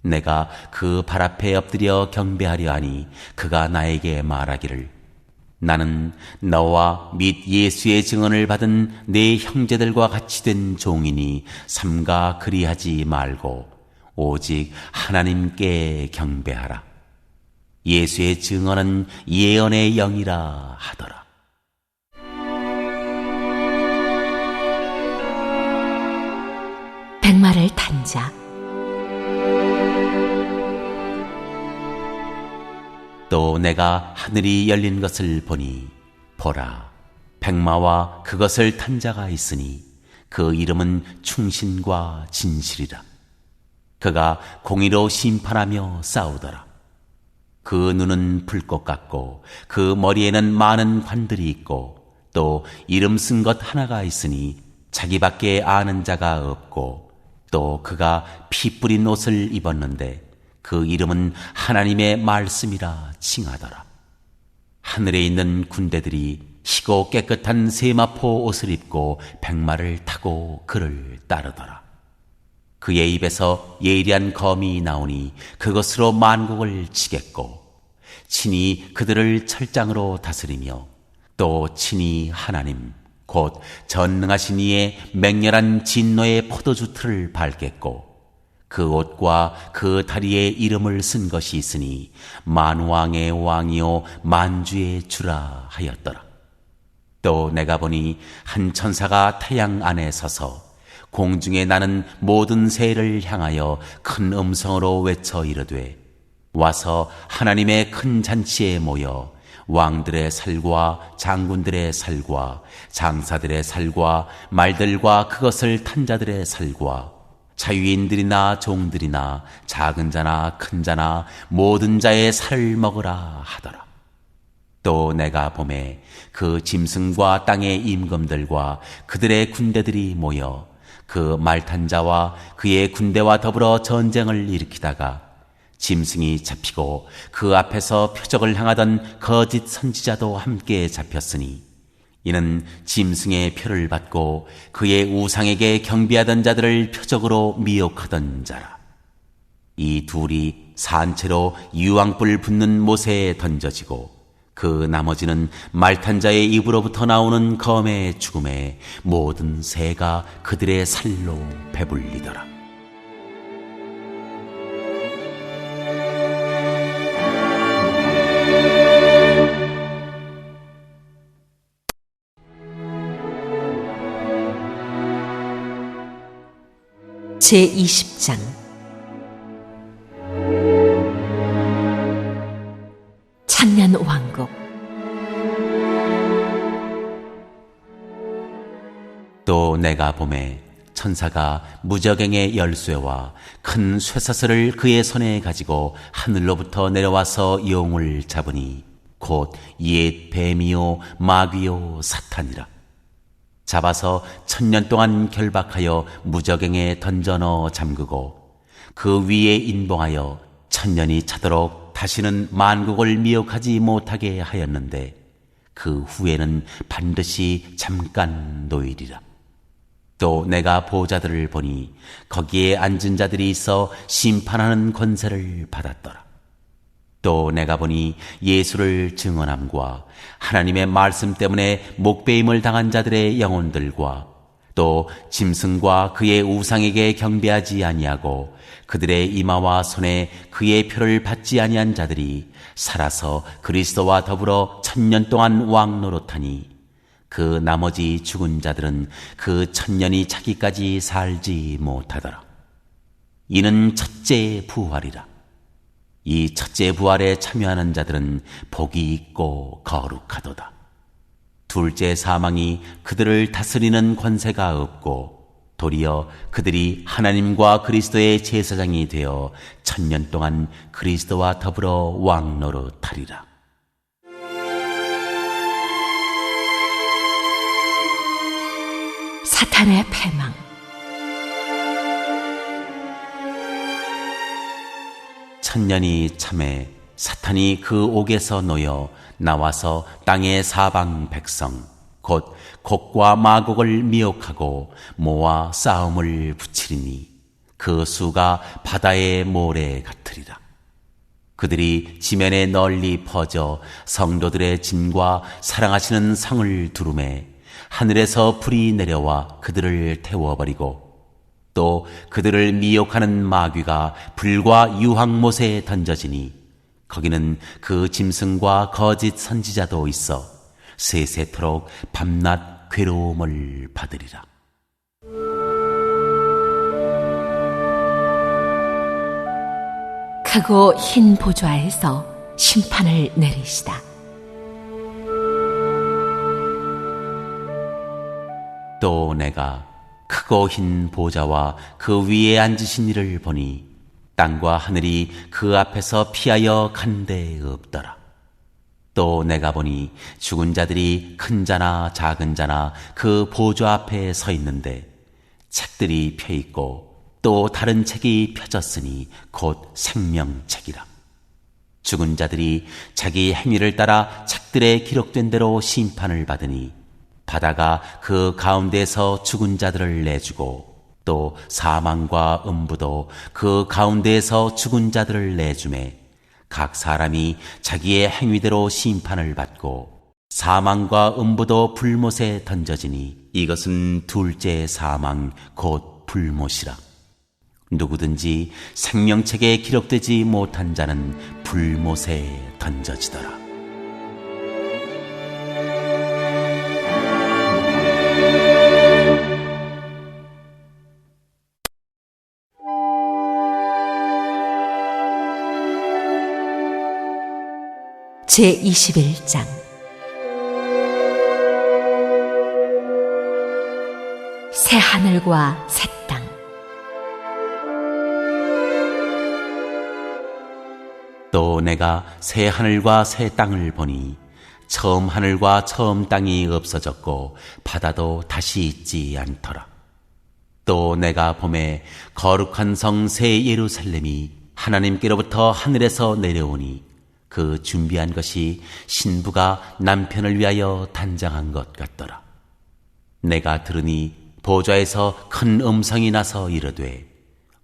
Speaker 1: 내가 그 발 앞에 엎드려 경배하려 하니 그가 나에게 말하기를 나는 너와 및 예수의 증언을 받은 네 형제들과 같이 된 종이니 삼가 그리하지 말고 오직 하나님께 경배하라. 예수의 증언은 예언의 영이라 하더라.
Speaker 2: 백마를 탄 자.
Speaker 1: 또 내가 하늘이 열린 것을 보니 보라 백마와 그것을 탄 자가 있으니 그 이름은 충신과 진실이라. 그가 공의로 심판하며 싸우더라. 그 눈은 불꽃 같고 그 머리에는 많은 관들이 있고 또 이름 쓴 것 하나가 있으니 자기밖에 아는 자가 없고 또 그가 피 뿌린 옷을 입었는데 그 이름은 하나님의 말씀이라 칭하더라. 하늘에 있는 군대들이 희고 깨끗한 세마포 옷을 입고 백마를 타고 그를 따르더라. 그의 입에서 예리한 검이 나오니 그것으로 만국을 치겠고 친히 그들을 철장으로 다스리며 또 친히 하나님 곧 전능하신 이의 맹렬한 진노의 포도주 틀을 밟겠고 그 옷과 그 다리에 이름을 쓴 것이 있으니 만왕의 왕이요 만주의 주라 하였더라. 또 내가 보니 한 천사가 태양 안에 서서 공중에 나는 모든 새를 향하여 큰 음성으로 외쳐 이르되 와서 하나님의 큰 잔치에 모여 왕들의 살과 장군들의 살과 장사들의 살과 말들과 그것을 탄 자들의 살과 자유인들이나 종들이나 작은 자나 큰 자나 모든 자의 살을 먹으라 하더라. 또 내가 보매 그 짐승과 땅의 임금들과 그들의 군대들이 모여 그 말탄 자와 그의 군대와 더불어 전쟁을 일으키다가 짐승이 잡히고 그 앞에서 표적을 향하던 거짓 선지자도 함께 잡혔으니 이는 짐승의 표를 받고 그의 우상에게 경배하던 자들을 표적으로 미혹하던 자라. 이 둘이 산채로 유황불 붙는 못에 던져지고 그 나머지는 말탄 자의 입으로부터 나오는 검의 죽음에 모든 새가 그들의 살로 배불리더라.
Speaker 2: 제20장 찬년 왕국.
Speaker 1: 또 내가 보매 천사가 무저갱의 열쇠와 큰 쇠사슬을 그의 손에 가지고 하늘로부터 내려와서 용을 잡으니 곧 옛 뱀이요 마귀요 사탄이라. 잡아서 1000년 동안 결박하여 무저갱에 던져 넣어 잠그고 그 위에 인봉하여 1000년이 차도록 다시는 만국을 미혹하지 못하게 하였는데 그 후에는 반드시 잠깐 노일이라. 또 내가 보좌들을 보니 거기에 앉은 자들이 있어 심판하는 권세를 받았더라. 또 내가 보니 예수를 증언함과 하나님의 말씀 때문에 목배임을 당한 자들의 영혼들과 또 짐승과 그의 우상에게 경배하지 아니하고 그들의 이마와 손에 그의 표를 받지 아니한 자들이 살아서 그리스도와 더불어 1000년 동안 왕노릇하니 그 나머지 죽은 자들은 그 1000년이 차기까지 살지 못하더라. 이는 첫째 부활이라. 이 첫째 부활에 참여하는 자들은 복이 있고 거룩하도다. 둘째 사망이 그들을 다스리는 권세가 없고 도리어 그들이 하나님과 그리스도의 제사장이 되어 1000년 동안 그리스도와 더불어 왕노릇하리라.
Speaker 2: 사탄의 패망.
Speaker 1: 천년이 참에 사탄이 그 옥에서 놓여 나와서 땅의 사방 백성 곧 곡과 마곡을 미혹하고 모아 싸움을 붙이리니 그 수가 바다의 모래 같으리라. 그들이 지면에 널리 퍼져 성도들의 짐과 사랑하시는 성을 두루매 하늘에서 불이 내려와 그들을 태워버리고 또 그들을 미혹하는 마귀가 불과 유황못에 던져지니 거기는 그 짐승과 거짓 선지자도 있어 세세토록 밤낮 괴로움을 받으리라.
Speaker 2: 크고 흰 보좌에서 심판을 내리시다.
Speaker 1: 또 내가 크고 흰 보좌와 그 위에 앉으신 이를 보니 땅과 하늘이 그 앞에서 피하여 간 데 없더라. 또 내가 보니 죽은 자들이 큰 자나 작은 자나 그 보좌 앞에 서 있는데 책들이 펴 있고 또 다른 책이 펴졌으니 곧 생명책이라. 죽은 자들이 자기 행위를 따라 책들에 기록된 대로 심판을 받으니 바다가 그 가운데에서 죽은 자들을 내주고 또 사망과 음부도 그 가운데에서 죽은 자들을 내주매 각 사람이 자기의 행위대로 심판을 받고 사망과 음부도 불못에 던져지니 이것은 둘째 사망 곧 불못이라. 누구든지 생명책에 기록되지 못한 자는 불못에 던져지더라.
Speaker 2: 제21장 새 하늘과 새 땅.
Speaker 1: 또 내가 새 하늘과 새 땅을 보니 처음 하늘과 처음 땅이 없어졌고 바다도 다시 있지 않더라. 또 내가 보매 거룩한 성 새 예루살렘이 하나님께로부터 하늘에서 내려오니 그 준비한 것이 신부가 남편을 위하여 단장한 것 같더라. 내가 들으니 보좌에서 큰 음성이 나서 이르되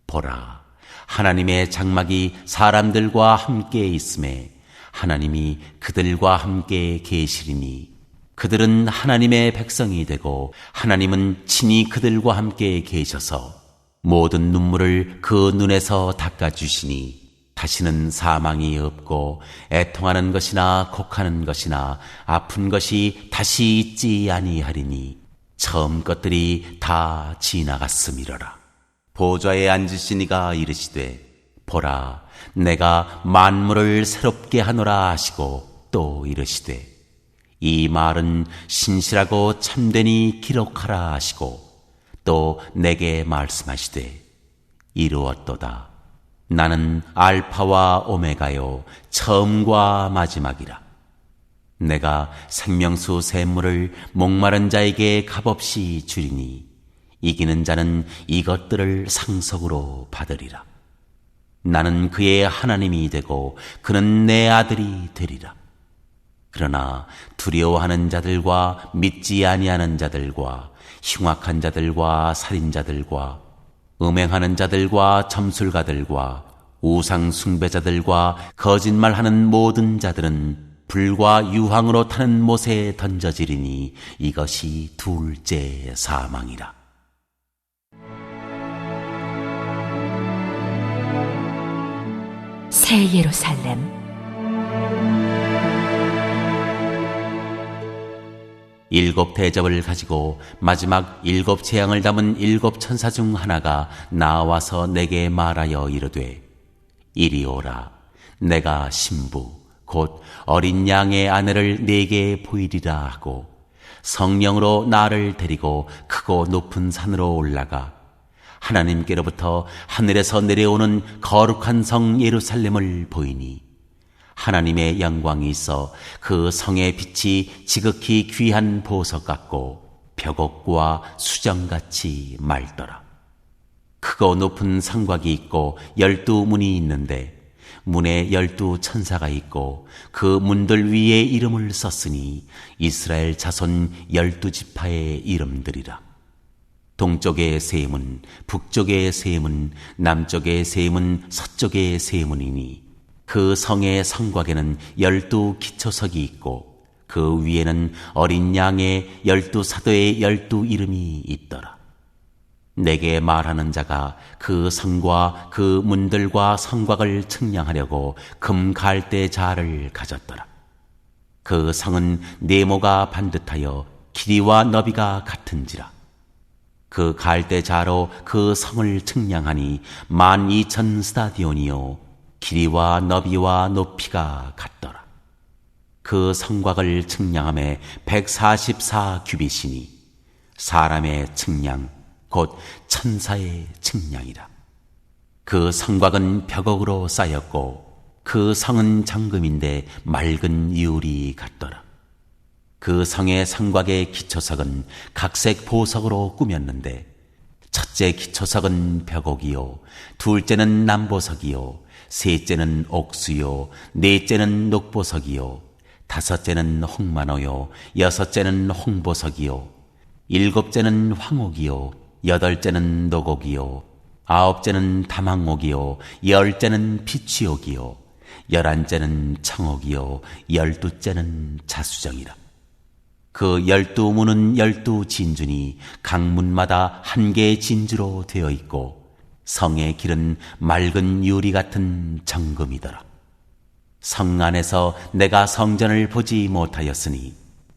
Speaker 1: 보라, 하나님의 장막이 사람들과 함께 있음에 하나님이 그들과 함께 계시리니 그들은 하나님의 백성이 되고 하나님은 친히 그들과 함께 계셔서 모든 눈물을 그 눈에서 닦아주시니 다시는 사망이 없고 애통하는 것이나 곡하는 것이나 아픈 것이 다시 있지 아니하리니 처음 것들이 다 지나갔음이러라. 보좌에 앉으신 이가 이르시되 보라, 내가 만물을 새롭게 하노라 하시고 또 이르시되 이 말은 신실하고 참되니 기록하라 하시고 또 내게 말씀하시되 이루었도다. 나는 알파와 오메가요 처음과 마지막이라. 내가 생명수 샘물을 목마른 자에게 값없이 주리니 이기는 자는 이것들을 상속으로 받으리라. 나는 그의 하나님이 되고 그는 내 아들이 되리라. 그러나 두려워하는 자들과 믿지 아니하는 자들과 흉악한 자들과 살인자들과 음행하는 자들과 점술가들과 우상 숭배자들과 거짓말하는 모든 자들은 불과 유황으로 타는 못에 던져지리니 이것이 둘째 사망이라.
Speaker 2: 새 예루살렘.
Speaker 1: 일곱 대접을 가지고 마지막 일곱 재앙을 담은 일곱 천사 중 하나가 나와서 내게 말하여 이르되, 이리 오라. 내가 신부 곧 어린 양의 아내를 네게 보이리라 하고 성령으로 나를 데리고 크고 높은 산으로 올라가 하나님께로부터 하늘에서 내려오는 거룩한 성 예루살렘을 보이니 하나님의 영광이 있어 그 성의 빛이 지극히 귀한 보석 같고 벽옥과 수정같이 맑더라. 크고 높은 성곽이 있고 12문이 있는데 문에 12천사가 있고 그 문들 위에 이름을 썼으니 이스라엘 자손 12지파의 이름들이라. 동쪽의 세 문, 북쪽의 세 문, 남쪽의 세 문, 서쪽의 세 문이니 그 성의 성곽에는 12기초석이 있고 그 위에는 어린 양의 12사도의 12 이름이 있더라. 내게 말하는 자가 그 성과 그 문들과 성곽을 측량하려고 금 갈대 자를 가졌더라. 그 성은 네모가 반듯하여 길이와 너비가 같은지라. 그 갈대 자로 그 성을 측량하니 12,000 스타디온이요 길이와 너비와 높이가 같더라. 그 성곽을 측량함에 144 규빗이니 사람의 측량 곧 천사의 측량이라. 그 성곽은 벽옥으로 쌓였고 그 성은 정금인데 맑은 유리 같더라. 그 성의 성곽의 기초석은 각색 보석으로 꾸몄는데 첫째 기초석은 벽옥이요 둘째는 남보석이요 셋째는 옥수요 넷째는 녹보석이요 다섯째는 홍만호요 여섯째는 홍보석이요 일곱째는 황옥이요 여덟째는 노곡이요 아홉째는 다망옥이요 열째는 피취옥이요 열한째는 청옥이요 12째는 자수정이라. 그 12문은 12진주니 각 문마다 한 개의 진주로 되어 있고 성의 길은 맑은 유리 같은 정금이더라. 성 안에서 내가 성전을 보지 못하였으니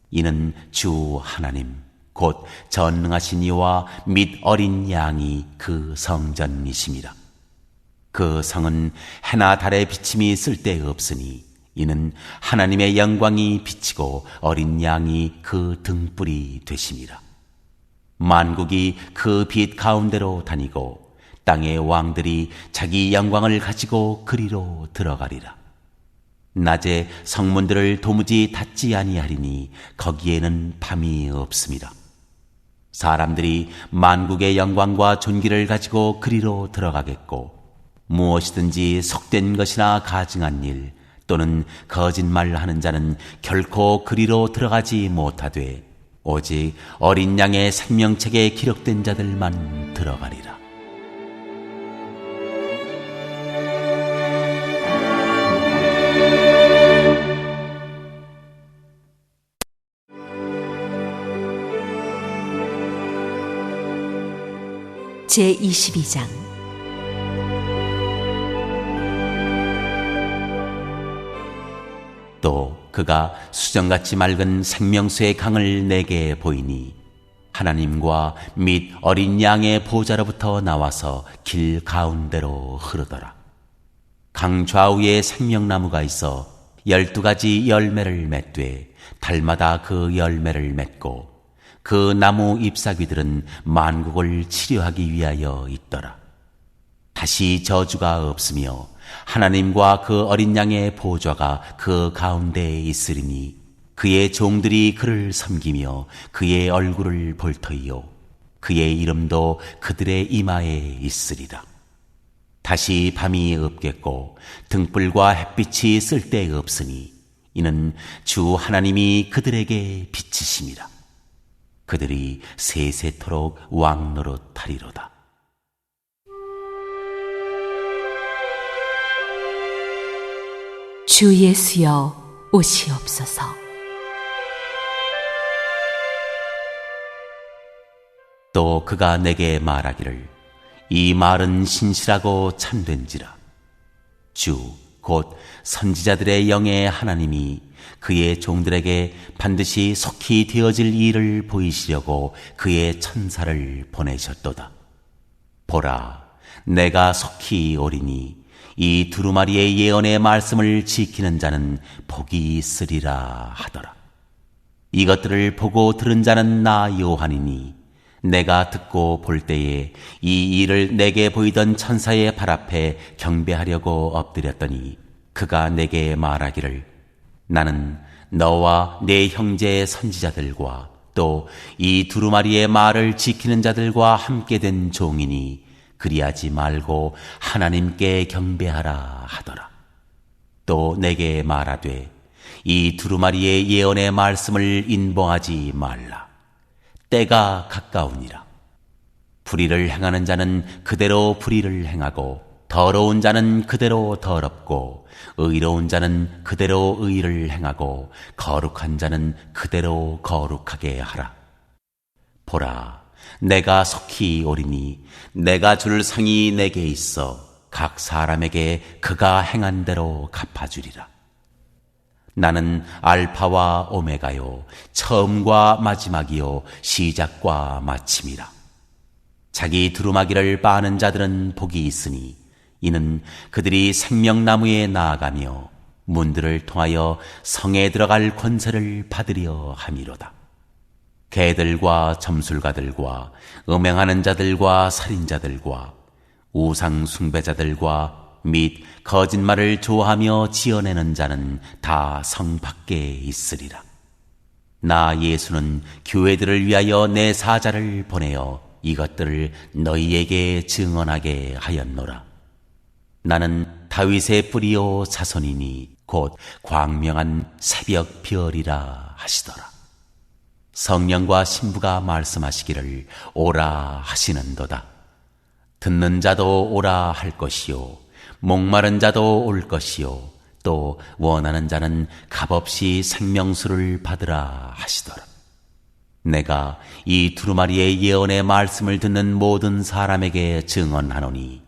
Speaker 1: 이는 주 하나님 곧 전능하신 이와 및 어린 양이 그 성전이심이라. 그 성은 해나 달의 비침이 쓸데없으니 이는 하나님의 영광이 비치고 어린 양이 그 등불이 되심이라. 만국이 그 빛 가운데로 다니고 땅의 왕들이 자기 영광을 가지고 그리로 들어가리라. 낮에 성문들을 도무지 닫지 아니하리니 거기에는 밤이 없습니다. 사람들이 만국의 영광과 존귀를 가지고 그리로 들어가겠고 무엇이든지 속된 것이나 가증한 일 또는 거짓말하는 자는 결코 그리로 들어가지 못하되 오직 어린 양의 생명책에 기록된 자들만 들어가리라.
Speaker 2: 제22장.
Speaker 1: 또 그가 수정같이 맑은 생명수의 강을 내게 보이니 하나님과 및 어린 양의 보좌로부터 나와서 길 가운데로 흐르더라. 강 좌우에 생명나무가 있어 12가지 열매를 맺되 달마다 그 열매를 맺고 그 나무 잎사귀들은 만국을 치료하기 위하여 있더라. 다시 저주가 없으며 하나님과 그 어린 양의 보좌가 그 가운데에 있으리니 그의 종들이 그를 섬기며 그의 얼굴을 볼 터이요 그의 이름도 그들의 이마에 있으리라. 다시 밤이 없겠고 등불과 햇빛이 쓸데없으니 이는 주 하나님이 그들에게 비치심이라. 그들이 세세토록 왕노릇하리로다.
Speaker 2: 주 예수여 오시옵소서.
Speaker 1: 또 그가 내게 말하기를 이 말은 신실하고 참된지라. 주 곧 선지자들의 영의 하나님이 그의 종들에게 반드시 속히 되어질 일을 보이시려고 그의 천사를 보내셨도다. 보라, 내가 속히 오리니 이 두루마리의 예언의 말씀을 지키는 자는 복이 있으리라 하더라. 이것들을 보고 들은 자는 나 요한이니 내가 듣고 볼 때에 이 일을 내게 보이던 천사의 발 앞에 경배하려고 엎드렸더니 그가 내게 말하기를 나는 너와 내 형제 선지자들과 또 이 두루마리의 말을 지키는 자들과 함께 된 종이니 그리하지 말고 하나님께 경배하라 하더라. 또 내게 말하되 이 두루마리의 예언의 말씀을 인봉하지 말라. 때가 가까우니라. 불의를 행하는 자는 그대로 불의를 행하고 더러운 자는 그대로 더럽고 의로운 자는 그대로 의를 행하고 거룩한 자는 그대로 거룩하게 하라. 보라, 내가 속히 오리니 내가 줄 상이 내게 있어 각 사람에게 그가 행한 대로 갚아주리라. 나는 알파와 오메가요 처음과 마지막이요 시작과 마침이라. 자기 두루마기를 빠는 자들은 복이 있으니 이는 그들이 생명나무에 나아가며 문들을 통하여 성에 들어갈 권세를 받으려 함이로다. 개들과 점술가들과 음행하는 자들과 살인자들과 우상 숭배자들과 및 거짓말을 좋아하며 지어내는 자는 다 성 밖에 있으리라. 나 예수는 교회들을 위하여 내 사자를 보내어 이것들을 너희에게 증언하게 하였노라. 나는 다윗의 뿌리요 자손이니 곧 광명한 새벽 별이라 하시더라. 성령과 신부가 말씀하시기를 오라 하시는도다. 듣는 자도 오라 할 것이요 목마른 자도 올 것이요 또 원하는 자는 값없이 생명수를 받으라 하시더라. 내가 이 두루마리의 예언의 말씀을 듣는 모든 사람에게 증언하노니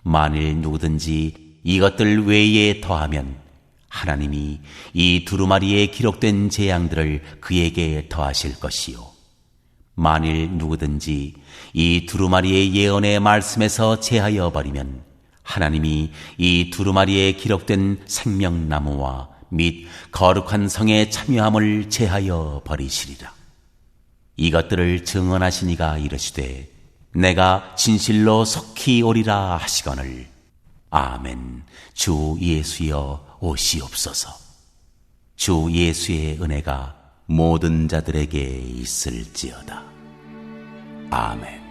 Speaker 1: 만일 누구든지 이것들 외에 더하면 하나님이 이 두루마리에 기록된 재앙들을 그에게 더하실 것이요 만일 누구든지 이 두루마리의 예언의 말씀에서 제하여 버리면 하나님이 이 두루마리에 기록된 생명나무와 및 거룩한 성의 참여함을 제하여 버리시리라. 이것들을 증언하시니가 이르시되 내가 진실로 속히 오리라 하시거늘 아멘. 주 예수여 오시옵소서. 주 예수의 은혜가 모든 자들에게 있을지어다. 아멘.